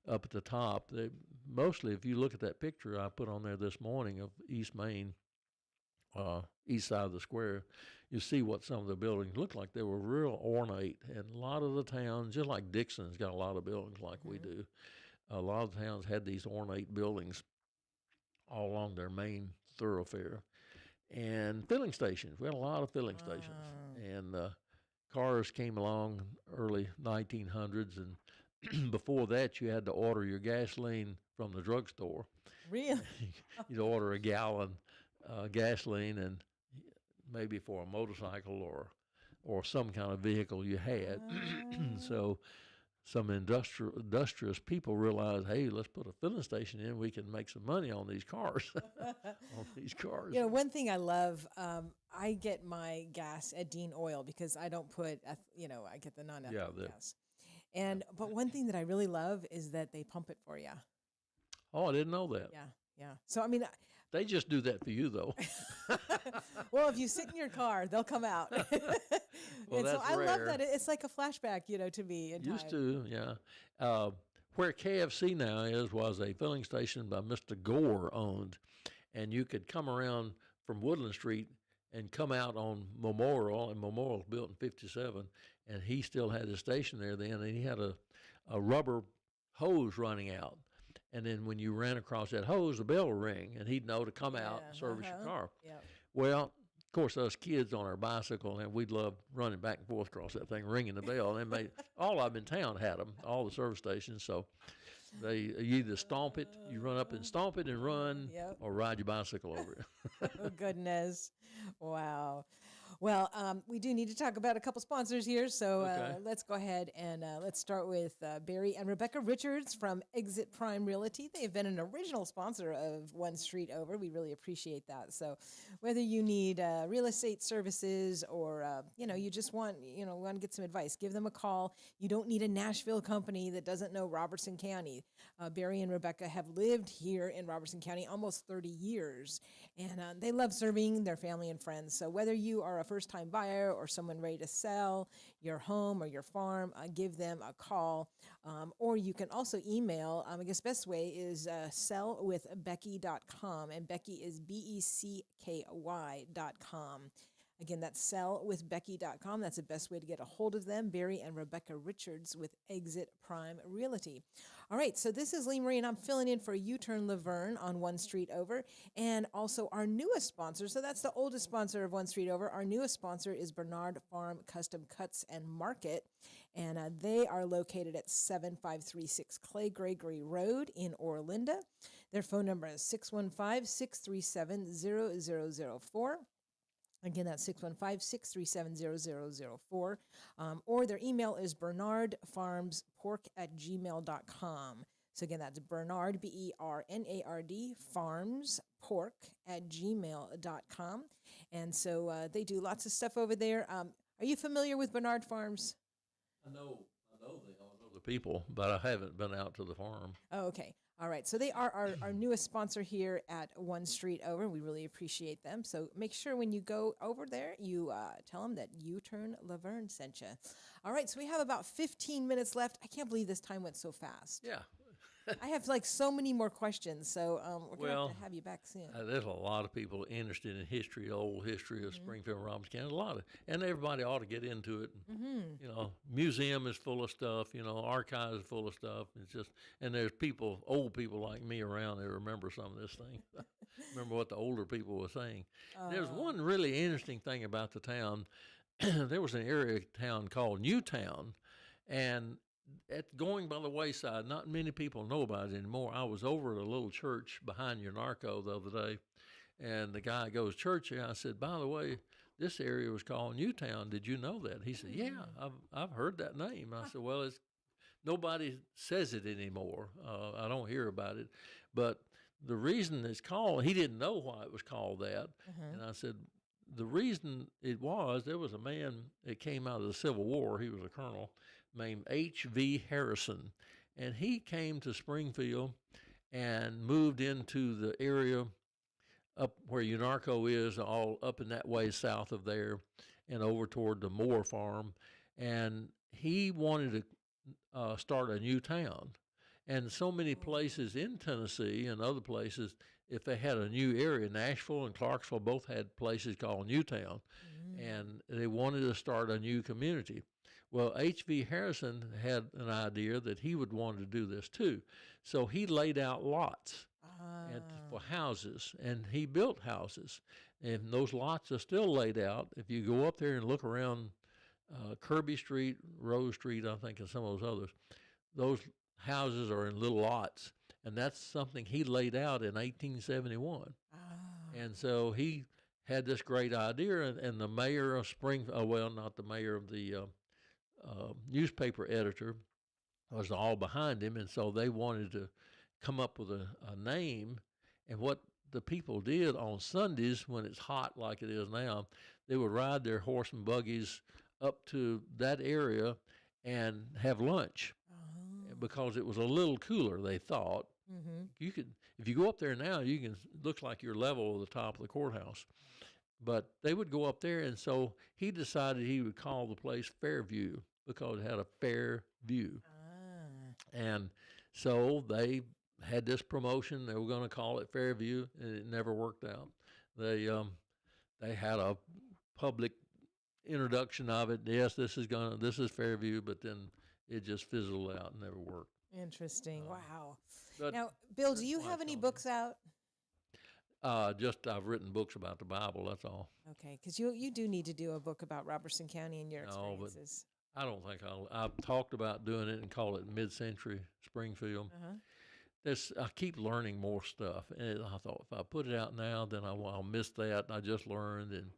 Speaker 3: up at the top. They mostly, if you look at that picture I put on there this morning of East Main, east side of the square, you see what some of the buildings look like. They were real ornate, and a lot of the towns, just like Dixon's got a lot of buildings like we do, a lot of towns had these ornate buildings all along their main thoroughfare. And filling stations. We had a lot of filling stations. And cars came along early 1900s, and before that you had to order your gasoline from the drugstore.
Speaker 2: Really?
Speaker 3: You'd order a gallon gasoline, and maybe for a motorcycle or some kind of vehicle you had. So some industrious people realized, hey, let's put a filling station in. We can make some money on these cars.
Speaker 2: One thing I love, I get my gas at Dean Oil because I don't put, I get the non-ethanol gas. But one thing that I really love is that they pump it for you.
Speaker 3: Oh, I didn't know that.
Speaker 2: Yeah. So, I mean,
Speaker 3: they just do that for you, though.
Speaker 2: Well, if you sit in your car, they'll come out.
Speaker 3: Well,
Speaker 2: and
Speaker 3: that's
Speaker 2: so I
Speaker 3: rare.
Speaker 2: love that. It's like a flashback, to me.
Speaker 3: Used to, yeah. Where KFC now was a filling station by Mr. Gore owned, and you could come around from Woodland Street and come out on Memorial, and Memorial's built in 57, and he still had his station there then, and he had a rubber hose running out. And then when you ran across that hose, the bell would ring, and he'd know to come out and service your car.
Speaker 2: Yep.
Speaker 3: Well, of course, us kids on our bicycle, and we'd love running back and forth across that thing, ringing the bell. And all of them in town had them, all the service stations. So you either stomp it, you run up and stomp it and run, or ride your bicycle over it.
Speaker 2: Oh, goodness. Wow. Well, we do need to talk about a couple sponsors here, so let's go ahead and let's start with Barry and Rebecca Richards from Exit Prime Realty. They've been an original sponsor of One Street Over. We really appreciate that. So whether you need real estate services or, you just want to get some advice, give them a call. You don't need a Nashville company that doesn't know Robertson County. Barry and Rebecca have lived here in Robertson County almost 30 years, and they love serving their family and friends. So whether you are a first-time buyer or someone ready to sell your home or your farm, give them a call. Or you can also email. I guess best way is sellwithbecky.com, and Becky is BECKY.com. Again, that's sellwithbecky.com. That's the best way to get a hold of them. Barry and Rebecca Richards with Exit Prime Realty. All right, so this is Lee Marie, and I'm filling in for U-Turn Laverne on One Street Over, and also our newest sponsor. So that's the oldest sponsor of One Street Over. Our newest sponsor is Bernard Farm Custom Cuts and Market, and they are located at 7536 Clay Gregory Road in Orlinda. Their phone number is 615-637-0004. Again, that's 615-637-0004. Or their email is bernardfarmspork@gmail.com. So again, that's Bernard, BERNARD, farmspork@gmail.com. And so they do lots of stuff over there. Are you familiar with Bernard Farms?
Speaker 3: I know the people, but I haven't been out to the farm.
Speaker 2: Oh, okay. All right. So they are our newest sponsor here at One Street Over. We really appreciate them. So make sure when you go over there, you tell them that U-Turn Laverne sent you. All right. So we have about 15 minutes left. I can't believe this time went so fast.
Speaker 3: Yeah.
Speaker 2: I have like so many more questions. So we're going to
Speaker 3: Well,
Speaker 2: have to have you back soon.
Speaker 3: There's a lot of people interested in history, old history of Springfield, Robbins County. And everybody ought to get into it. You know, museum is full of stuff. You know, archives is full of stuff. It's just, and there's people, old people like me around that remember some of this thing. Remember what the older people were saying. There's one really interesting thing about the town. There was an area town called Newtown, and going by the wayside, not many people know about it anymore. I was over at a little church behind Unarco the other day, and the guy goes, "Church here." I said, "By the way, this area was called Newtown. Did you know that?" He said, "Yeah, I've heard that name." I said, "Well, nobody says it anymore. I don't hear about it, but the reason it's called, he didn't know why it was called that." And I said, the reason it was, there was a man that came out of the Civil War. He was a colonel named H.V. Harrison, and he came to Springfield and moved into the area up where Unarco is, all up in that way south of there and over toward the Moore farm, and he wanted to start a new town. And so many places in Tennessee and other places, if they had a new area, Nashville and Clarksville both had places called Newtown, and they wanted to start a new community. Well, H.V. Harrison had an idea that he would want to do this too. So he laid out lots for houses, and he built houses. And those lots are still laid out. If you go up there and look around Kirby Street, Rose Street, I think, and some of those others, those houses are in little lots. And that's something he laid out in 1871. And so he had this great idea, and the mayor of Springfield, well, not the mayor, of the newspaper editor was all behind him, and so they wanted to come up with a name. And what the people did on Sundays, when it's hot like it is now, they would ride their horse and buggies up to that area and have lunch because it was a little cooler, they thought. You could, if you go up there now, you can, looks like you're level with the top of the courthouse. But they would go up there, and so he decided he would call the place Fairview because it had a fair view. And so they had this promotion. They were going to call it Fairview, and it never worked out. They had a public introduction of it. Yes, this is Fairview, but then it just fizzled out and never worked.
Speaker 2: Interesting. Wow.
Speaker 3: But
Speaker 2: Now, Bill, do you
Speaker 3: why
Speaker 2: have
Speaker 3: it's
Speaker 2: any
Speaker 3: called
Speaker 2: books out?
Speaker 3: just I've written books about the Bible. That's all.
Speaker 2: Okay, because you do need to do a book about Robertson County and your
Speaker 3: No, but
Speaker 2: experiences.
Speaker 3: I don't think I've talked about doing it and call it Mid-Century Springfield. I keep learning more stuff, and I thought if I put it out now, then I'll miss that. I just learned, and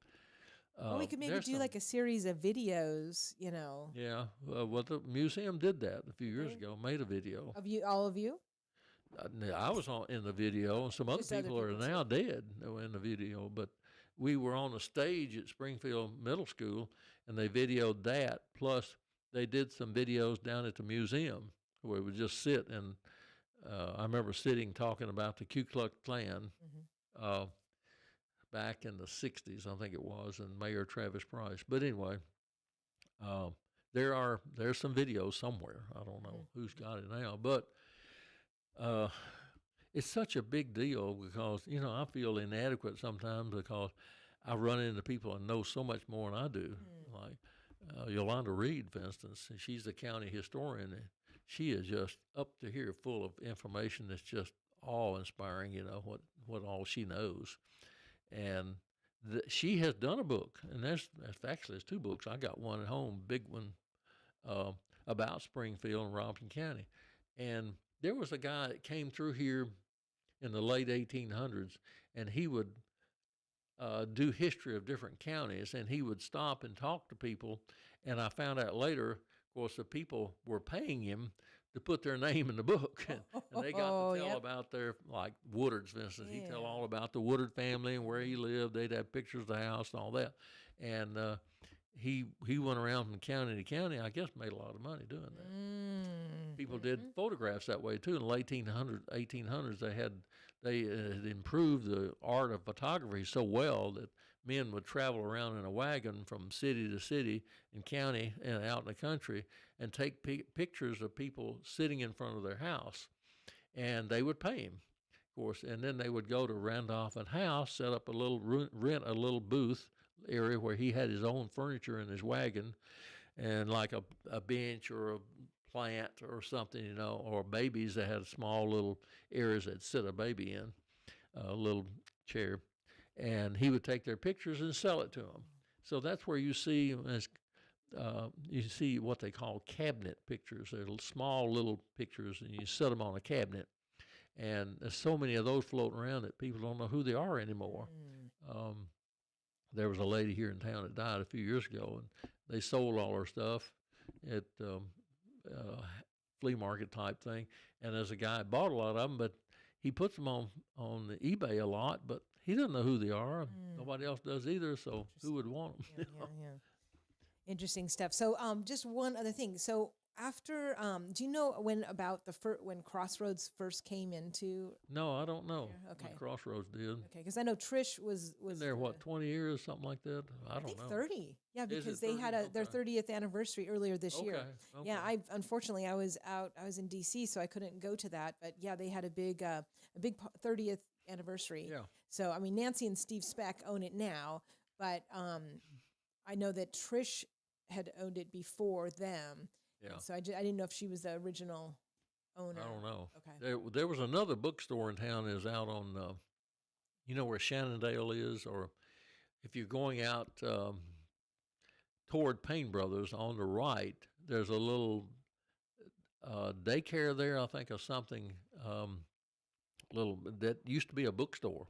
Speaker 2: Well, we could maybe
Speaker 3: there's
Speaker 2: do
Speaker 3: some-
Speaker 2: like a series of videos, you know,
Speaker 3: Yeah, well, the museum did that a few years
Speaker 2: Okay.
Speaker 3: ago. Made a video.
Speaker 2: of you, all of you.
Speaker 3: I was in the video, and some other
Speaker 2: Just other
Speaker 3: people are
Speaker 2: people,
Speaker 3: now dead that were in the video. But we were on a stage at Springfield Middle School, and they videoed that. Plus, they did some videos down at the museum where we would just sit. And I remember sitting talking about the Ku Klux Klan back in the 60s, I think it was, and Mayor Travis Price. But anyway, there's some videos somewhere. I don't know who's got it now, but it's such a big deal because, I feel inadequate sometimes because I run into people and know so much more than I do. Like Yolanda Reed, for instance, and she's the county historian. And she is just up to here, full of information that's just awe-inspiring. You know what all she knows, and she has done a book, and there's 2 books. I got one at home, big one, uh, about Springfield and Robeson County, and there was a guy that came through here in the late 1800s, and he would do history of different counties, and he would stop and talk to people. And I found out later, of course, the people were paying him to put their name in the book, and they got to tell
Speaker 2: Yep.
Speaker 3: about their, like Woodard's, for instance. He'd tell
Speaker 2: Yeah.
Speaker 3: all about the Woodard family and where he lived. They'd have pictures of the house and all that. And he went around from county to county. I guess made a lot of money doing that. People did photographs that way too. In the late 1800s, they had improved the art of photography so well that men would travel around in a wagon from city to city and county and out in the country and take pictures of people sitting in front of their house, and they would pay him, of course. And then they would go to Randolph and House, set up a little rent a little booth area where he had his own furniture in his wagon, and like a bench or a plant or something, you know, or babies that had small little areas that sit a baby in, a little chair, and he would take their pictures and sell it to them. So that's where you see what they call cabinet pictures. They're small little pictures, and you set them on a cabinet. And there's so many of those floating around that people don't know who they are anymore. There was a lady here in town that died a few years ago, and they sold all her stuff at flea market type thing. And there's a guy that bought a lot of them, but he puts them on the eBay a lot, but he doesn't know who they are. Nobody else does either, so who would want them?
Speaker 2: Yeah. Interesting stuff. So, just one other thing. So, after, do you know when Crossroads first came into?
Speaker 3: No, I don't know.
Speaker 2: Yeah, okay.
Speaker 3: When Crossroads did.
Speaker 2: Okay, because I know Trish was
Speaker 3: Been there, what, 20 years, something like that? I don't
Speaker 2: think
Speaker 3: know.
Speaker 2: 30. Yeah,
Speaker 3: Is
Speaker 2: because
Speaker 3: it
Speaker 2: they
Speaker 3: 30?
Speaker 2: had their
Speaker 3: Okay.
Speaker 2: 30th anniversary earlier this year.
Speaker 3: Okay.
Speaker 2: Yeah, unfortunately I was in DC, so I couldn't go to that. But yeah, they had a big 30th anniversary.
Speaker 3: Yeah.
Speaker 2: So I mean, Nancy and Steve Speck own it now, but I know that Trish had owned it before them.
Speaker 3: Yeah.
Speaker 2: And so I didn't know if she was the original owner.
Speaker 3: I don't know.
Speaker 2: Okay.
Speaker 3: There was another bookstore in town that is out on, you know where Shannondale is, or if you're going out toward Payne Brothers on the right, there's a little daycare there, I think, or something. Little that used to be a bookstore,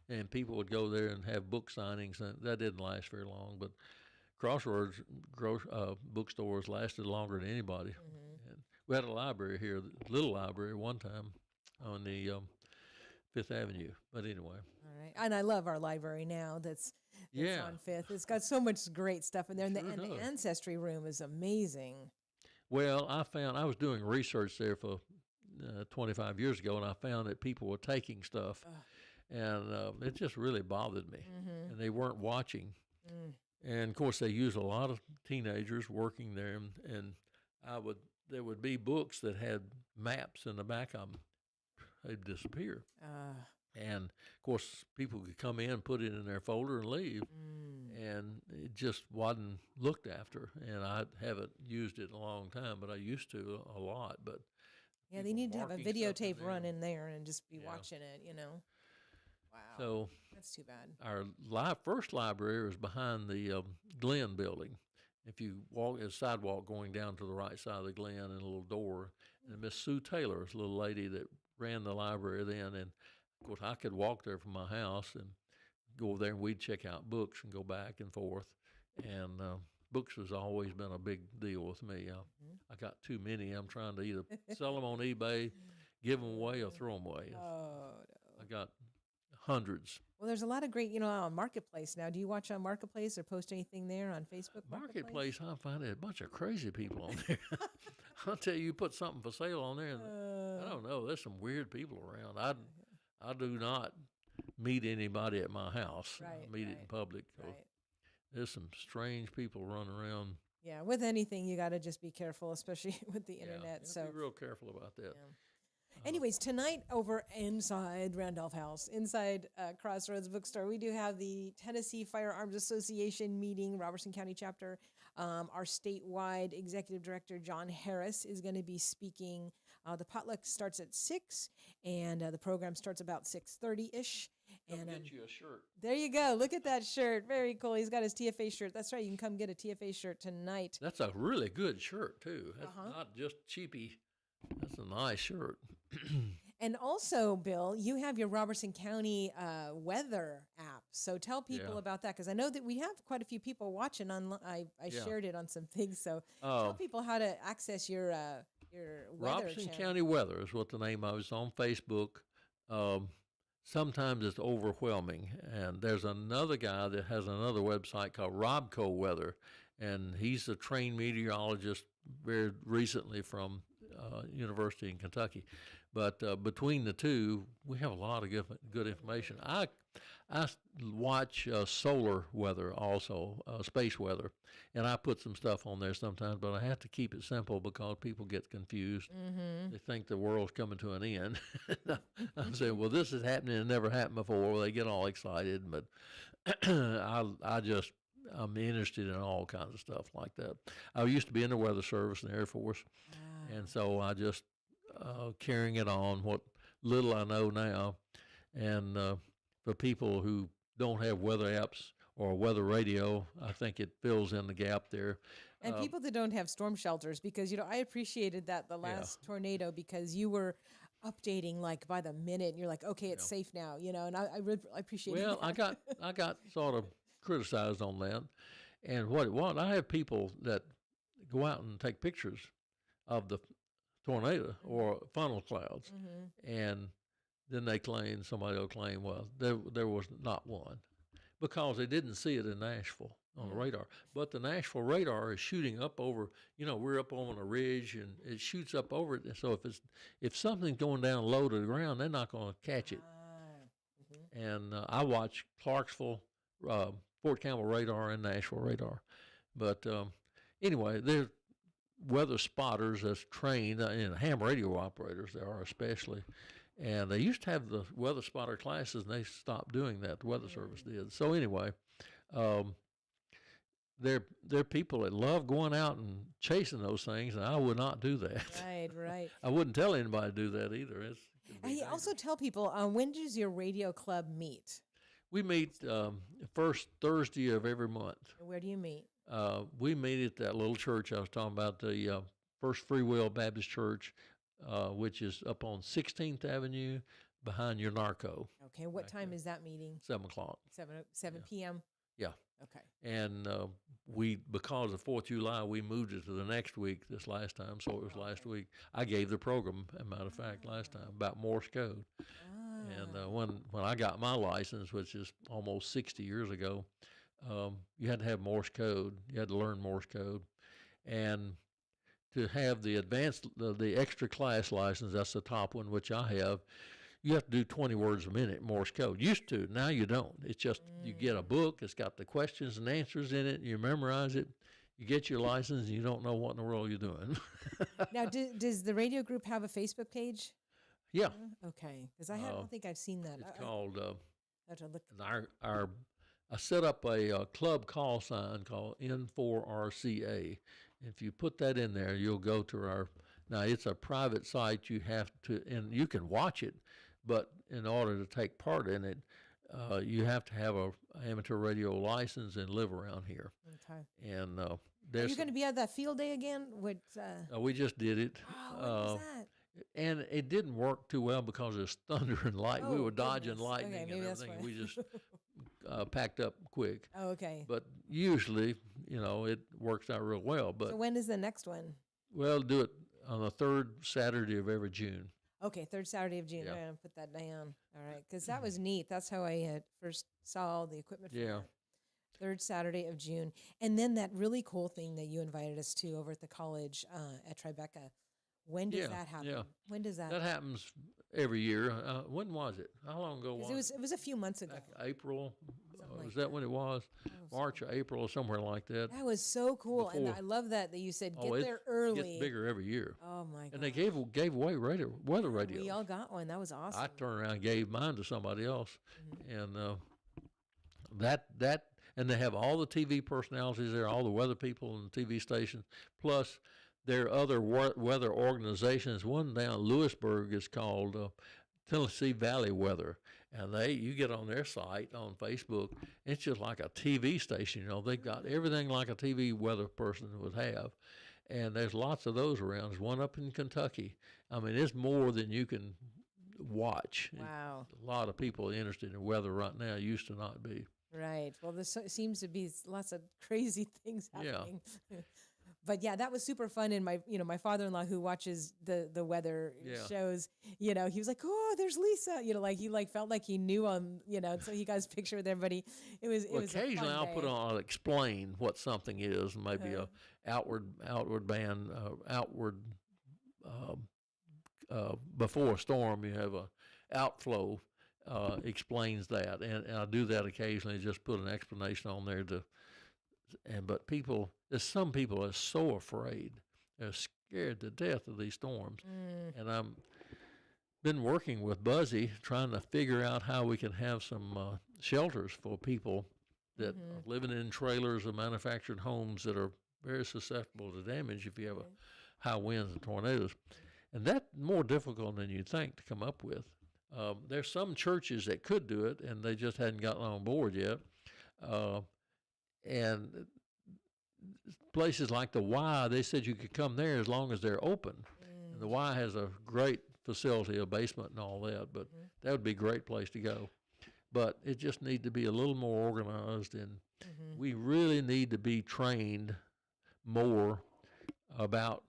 Speaker 3: and people would go there and have book signings. And that didn't last very long, but Crossroads bookstores lasted longer than anybody. And we had a library here, little library, one time on the Fifth Avenue. But anyway,
Speaker 2: All right. And I love our library now. That's
Speaker 3: yeah.
Speaker 2: on Fifth. It's got so much great stuff in there, and
Speaker 3: Sure
Speaker 2: the
Speaker 3: does.
Speaker 2: ancestry room is amazing.
Speaker 3: Well, I was doing research there for 25 years ago, and I found that people were taking stuff, and it just really bothered me. And they weren't watching. And of course, they use a lot of teenagers working there, and there would be books that had maps in the back of them. They'd disappear. And of course, people could come in, put it in their folder, and leave, and it just wasn't looked after. And I haven't used it in a long time, but I used to a lot. But
Speaker 2: Yeah, they
Speaker 3: people
Speaker 2: need to have a
Speaker 3: marking stuff in
Speaker 2: videotape run
Speaker 3: there.
Speaker 2: in there and just be
Speaker 3: Yeah.
Speaker 2: watching it, you know. Wow.
Speaker 3: So
Speaker 2: That's too bad.
Speaker 3: our first library was behind the Glen building. If you walk a sidewalk going down to the right side of the Glen, and a little door, and Miss Sue Taylor was a little lady that ran the library then, and of course I could walk there from my house and go over there, and we'd check out books and go back and forth. And books has always been a big deal with me. I got too many. I'm trying to either sell them on eBay, give them away, or throw them away.
Speaker 2: Oh,
Speaker 3: I got hundreds.
Speaker 2: well, there's a lot of great, on Marketplace now. Do you watch on Marketplace or post anything there on Facebook?
Speaker 3: Marketplace, I find a bunch of crazy people on there. I'll tell you, put something for sale on there, and I don't know. There's some weird people around. I do not meet anybody at my house.
Speaker 2: Right,
Speaker 3: I meet it in
Speaker 2: right,
Speaker 3: public. So
Speaker 2: Right.
Speaker 3: there's some strange people running around.
Speaker 2: Yeah, with anything, you got to just be careful, especially with the
Speaker 3: Yeah,
Speaker 2: internet.
Speaker 3: you have
Speaker 2: So,
Speaker 3: to be real careful about that.
Speaker 2: yeah. Anyways, tonight over inside Randolph House, inside Crossroads Bookstore, we do have the Tennessee Firearms Association meeting, Robertson County chapter. Our statewide executive director, John Harris, is going to be speaking. The potluck starts at 6, and the program starts about 6:30-ish.
Speaker 3: Come
Speaker 2: And
Speaker 3: get you a shirt.
Speaker 2: there you go. Look at that shirt. Very cool. He's got his TFA shirt. That's right. You can come get a TFA shirt tonight.
Speaker 3: That's a really good shirt too. That's
Speaker 2: Uh-huh.
Speaker 3: not just cheapy. That's a nice shirt.
Speaker 2: And also, Bill, you have your Robertson County weather app. So tell people
Speaker 3: Yeah.
Speaker 2: about that, because I know that we have quite a few people watching online. I
Speaker 3: Yeah.
Speaker 2: shared it on some things. So tell people how to access your weather
Speaker 3: Robertson
Speaker 2: channel.
Speaker 3: County Weather is what the name of it is on Facebook. Sometimes it's overwhelming, and there's another guy that has another website called Robco Weather, and he's a trained meteorologist very recently from University in Kentucky. But between the two, we have a lot of good information. I watch solar weather also, space weather, and I put some stuff on there sometimes, but I have to keep it simple because people get confused.
Speaker 2: Mm-hmm.
Speaker 3: They think the world's coming to an end. I'm saying, well, this is happening. It never happened before. They get all excited, but I'm interested in all kinds of stuff like that. I used to be in the Weather Service in the Air Force, and so I just carrying it on what little I know now. And for people who don't have weather apps or weather radio, I think it fills in the gap there.
Speaker 2: And people that don't have storm shelters, because, I appreciated that the last tornado, because you were updating like by the minute, and you're like, okay, it's safe now, and I appreciate
Speaker 3: Well,
Speaker 2: that.
Speaker 3: I got sort of criticized on that. And what it was, I have people that go out and take pictures of the tornado or funnel clouds, and then somebody will claim, well, there was not one, because they didn't see it in Nashville on the radar. But the Nashville radar is shooting up over, we're up on a ridge, and it shoots up over it. So if something's going down low to the ground, they're not going to catch it. And I watch Clarksville, Fort Campbell radar, and Nashville radar. But anyway, there's weather spotters that's trained, and ham radio operators there are especially. And they used to have the weather spotter classes, and they stopped doing that. The Weather Service did. So anyway, there are people that love going out and chasing those things, and I would not do that.
Speaker 2: Right.
Speaker 3: I wouldn't tell anybody to do that either.
Speaker 2: I also tell people, when does your radio club meet?
Speaker 3: We meet first Thursday of every month.
Speaker 2: Where do you meet?
Speaker 3: We meet at that little church I was talking about, the First Free Will Baptist Church, which is up on 16th Avenue behind your Narco.
Speaker 2: Okay, what time is that meeting?
Speaker 3: 7 o'clock.
Speaker 2: 7 p.m.?
Speaker 3: Yeah.
Speaker 2: Okay.
Speaker 3: And because of 4th of July, we moved it to the next week this last time, so it was last week. I gave the program, as a matter of fact, last time about Morse code. And when I got my license, which is almost 60 years ago, you had to have Morse code. You had to learn Morse code. And to have the the extra class license, that's the top one, which I have, you have to do 20 words a minute Morse code. Used to. Now you don't. It's just you get a book. It's got the questions and answers in it. You memorize it. You get your license, and you don't know what in the world you're doing.
Speaker 2: Now, does the radio group have a Facebook page?
Speaker 3: Yeah.
Speaker 2: Okay, because I don't think I've seen that.
Speaker 3: It's called,
Speaker 2: I have to look.
Speaker 3: I set up a club call sign called N4RCA. If you put that in there, you'll go to now it's a private site. You have to, and you can watch it, but in order to take part in it, you have to have a amateur radio license and live around here.
Speaker 2: Okay.
Speaker 3: And
Speaker 2: Are
Speaker 3: there's
Speaker 2: you going to be at that field day again?
Speaker 3: we just did it.
Speaker 2: When was that?
Speaker 3: And it didn't work too well because there's thunder and lightning. We
Speaker 2: Oh,
Speaker 3: were dodging
Speaker 2: goodness.
Speaker 3: lightning
Speaker 2: Okay,
Speaker 3: and
Speaker 2: maybe that's
Speaker 3: everything.
Speaker 2: why.
Speaker 3: We just packed up quick.
Speaker 2: Oh, okay.
Speaker 3: But usually, it works out real well. But
Speaker 2: So when is the next one?
Speaker 3: we'll do it on the third Saturday of every June.
Speaker 2: Okay, third Saturday of June.
Speaker 3: Yeah.
Speaker 2: I'm going to put that down. All right, because that was neat. That's how I had first saw the equipment for
Speaker 3: Yeah.
Speaker 2: that. Third Saturday of June. And then that really cool thing that you invited us to over at the college at Tribeca. When does
Speaker 3: Yeah,
Speaker 2: that happen?
Speaker 3: yeah.
Speaker 2: When does that
Speaker 3: That happens every year. When was it? How long ago was
Speaker 2: 'Cause it was a few months ago.
Speaker 3: Back April,
Speaker 2: like
Speaker 3: Was that when it was?
Speaker 2: Oh,
Speaker 3: March or April or somewhere like that.
Speaker 2: That was so cool, and
Speaker 3: Before-
Speaker 2: I love that you said get
Speaker 3: it
Speaker 2: there early.
Speaker 3: gets bigger every year.
Speaker 2: Oh my god!
Speaker 3: And they gave away weather radios.
Speaker 2: We all got one. That was awesome.
Speaker 3: I turned around and gave mine to somebody else, and and they have all the TV personalities there, all the weather people and TV stations, plus there are other weather organizations. One down in Lewisburg is called Tennessee Valley Weather, and you get on their site on Facebook, it's just like a TV station. They've got everything like a TV weather person would have. And there's lots of those around. There's one up in Kentucky. I mean, it's more than you can watch.
Speaker 2: Wow.
Speaker 3: A lot of people interested in weather right now. Used to not be.
Speaker 2: Right. Well, there seems to be lots of crazy things
Speaker 3: Yeah.
Speaker 2: happening. But yeah, that was super fun. And my father-in-law who watches the weather
Speaker 3: Yeah.
Speaker 2: shows, he was like, oh, there's Lisa, he felt like he knew so he got his picture with everybody. It was a
Speaker 3: Occasionally,
Speaker 2: fun
Speaker 3: I'll
Speaker 2: day.
Speaker 3: I'll explain what something is. Maybe a outward band, before a storm, you have a outflow. Explains that, and I do that occasionally. Just put an explanation on there but there's some people are so afraid, they're scared to death of these storms, and I'm been working with Buzzy trying to figure out how we can have some shelters for people that are living in trailers or manufactured homes that are very susceptible to damage if you have a high winds and tornadoes, and that's more difficult than you think to come up with. There's some churches that could do it, and they just hadn't gotten on board yet. And places like the Y, they said you could come there as long as they're open. And the Y has a great facility, a basement and all that, but that would be a great place to go. But it just needs to be a little more organized, and we really need to be trained more about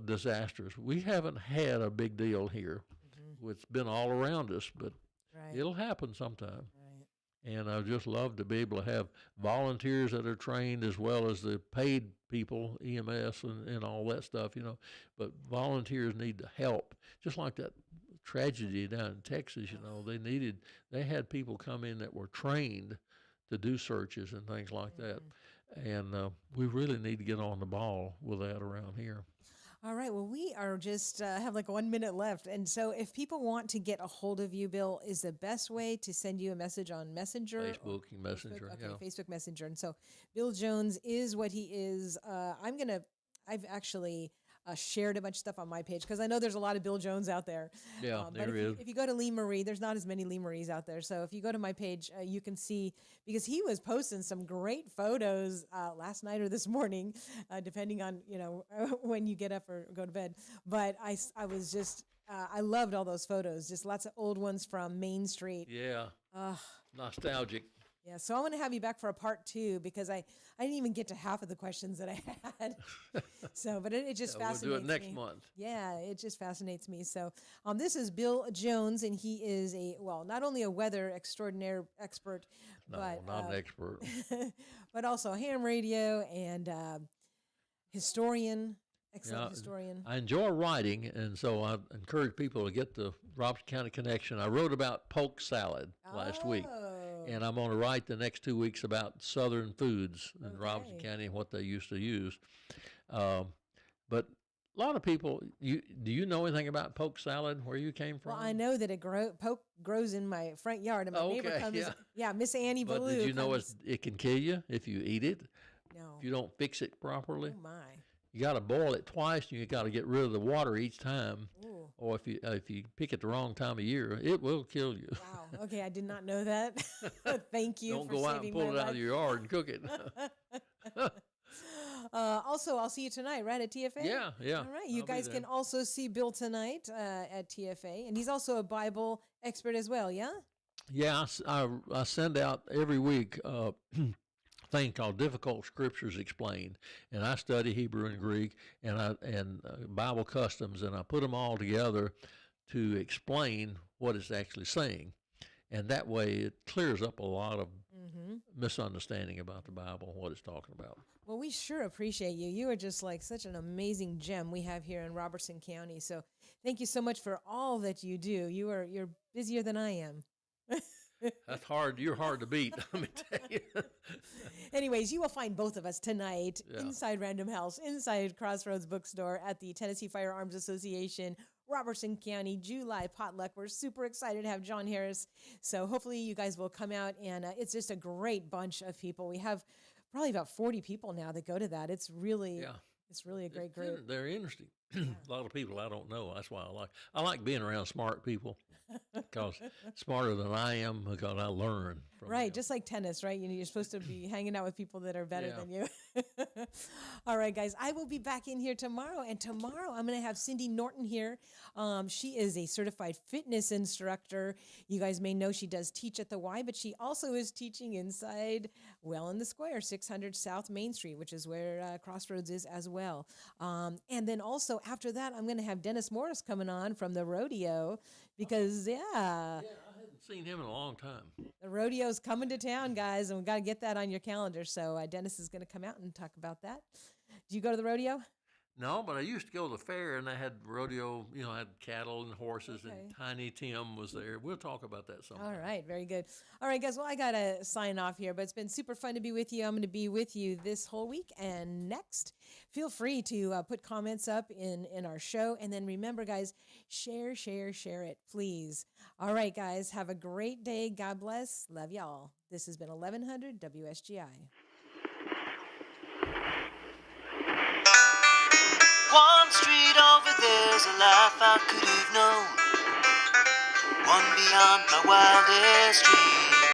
Speaker 3: disasters. We haven't had a big deal here. It's been all around us, but
Speaker 2: Right.
Speaker 3: it'll happen sometime.
Speaker 2: Right.
Speaker 3: And I just love to be able to have volunteers that are trained as well as the paid people, EMS and all that stuff, But volunteers need to help. Just like that tragedy down in Texas, they had people come in that were trained to do searches and things like that. And we really need to get on the ball with that around here.
Speaker 2: All right. Well, we are just have like 1 minute left. And so if people want to get a hold of you, Bill, is the best way to send you a message on Messenger?
Speaker 3: Facebook Messenger,
Speaker 2: Okay,
Speaker 3: yeah.
Speaker 2: Facebook Messenger. And so Bill Jones is what he is. I've actually shared a bunch of stuff on my page because I know there's a lot of Bill Jones out there.
Speaker 3: Yeah,
Speaker 2: But if you go to Lee Marie, there's not as many Lee Maries out there. So if you go to my page, you can see, because he was posting some great photos last night or this morning, depending on, when you get up or go to bed. But I was just, I loved all those photos, just lots of old ones from Main Street.
Speaker 3: Yeah, nostalgic.
Speaker 2: Yeah, so I want to have you back for a part 2 because I didn't even get to half of the questions that I had. But it just fascinates me.
Speaker 3: We'll do it next month.
Speaker 2: Yeah, it just fascinates me. So this is Bill Jones, and he is not only a weather extraordinaire expert,
Speaker 3: No,
Speaker 2: but
Speaker 3: not an expert.
Speaker 2: but also a ham radio and historian, excellent
Speaker 3: Yeah,
Speaker 2: historian.
Speaker 3: I enjoy writing, and so I encourage people to get the Robertson County Connection. I wrote about polk salad last week, and I'm going to write the next 2 weeks about Southern foods in Robertson County and what they used to use. But a lot of people, do you know anything about polk salad, where you came from?
Speaker 2: Well, I know that poke grows in my front yard, and my neighbor comes. Yeah, Miss Annie
Speaker 3: But
Speaker 2: Ballou.
Speaker 3: did you know
Speaker 2: comes,
Speaker 3: it can kill you if you eat it?
Speaker 2: No.
Speaker 3: If you don't fix it properly?
Speaker 2: Oh my.
Speaker 3: You got to boil it twice, and you got to get rid of the water each time.
Speaker 2: Ooh.
Speaker 3: Or if you pick it the wrong time of year, it will kill you.
Speaker 2: Wow. Okay, I did not know that. Thank you.
Speaker 3: Don't
Speaker 2: for
Speaker 3: go out and
Speaker 2: saving
Speaker 3: pull
Speaker 2: my
Speaker 3: it out
Speaker 2: life.
Speaker 3: of your yard and cook it.
Speaker 2: Also, I'll see you tonight, right, at TFA?
Speaker 3: Yeah.
Speaker 2: All right. You
Speaker 3: I'll be
Speaker 2: guys
Speaker 3: there.
Speaker 2: can also see Bill tonight at TFA, and he's also a Bible expert as well. Yeah.
Speaker 3: Yeah, I send out every week a thing called Difficult Scriptures Explained, and I study Hebrew and Greek and Bible customs, and I put them all together to explain what it's actually saying, and that way it clears up a lot of misunderstanding about the Bible and what it's talking about.
Speaker 2: Well, we sure appreciate you. You are just like such an amazing gem we have here in Robertson County. So thank you so much for all that you do. You're busier than I am.
Speaker 3: That's hard. You're hard to beat. Let me tell you.
Speaker 2: Anyways, you will find both of us tonight
Speaker 3: Yeah.
Speaker 2: inside Random House, inside Crossroads Bookstore at the Tennessee Firearms Association, Robertson County, July potluck. We're super excited to have John Harris. So hopefully you guys will come out, and it's just a great bunch of people. We have probably about 40 people now that go to that. It's really,
Speaker 3: Yeah.
Speaker 2: it's really a great group.
Speaker 3: They're interesting. A lot of people I don't know. That's why I like being around smart people, because smarter than I am, because I learn from
Speaker 2: Right,
Speaker 3: them.
Speaker 2: just like tennis, right? You're supposed to be hanging out with people that are better
Speaker 3: Yeah.
Speaker 2: than you. All right, guys, I will be back in here tomorrow, and tomorrow I'm going to have Cindy Norton here. She is a certified fitness instructor. You guys may know she does teach at the Y, but she also is teaching inside Well in the Square, 600 South Main Street, which is where Crossroads is as well. And then also after that, I'm going to have Dennis Morris coming on from the rodeo because,
Speaker 3: Yeah, I hadn't seen him in a long time.
Speaker 2: the rodeo's coming to town, guys, and we've got to get that on your calendar. So Dennis is going to come out and talk about that. Do you go to the rodeo?
Speaker 3: No, but I used to go to the fair, and they had rodeo. You know, I had cattle and horses,
Speaker 2: Okay.
Speaker 3: and Tiny Tim was there. We'll talk about that sometime.
Speaker 2: All right, very good. All right, guys, well, I got to sign off here, but it's been super fun to be with you. I'm going to be with you this whole week and next. Feel free to put comments up in our show. And then remember, guys, share it, please. All right, guys, have a great day. God bless. Love y'all. This has been 1100 WSGI.
Speaker 1: One street over there's a life I could have known, one beyond my wildest dreams.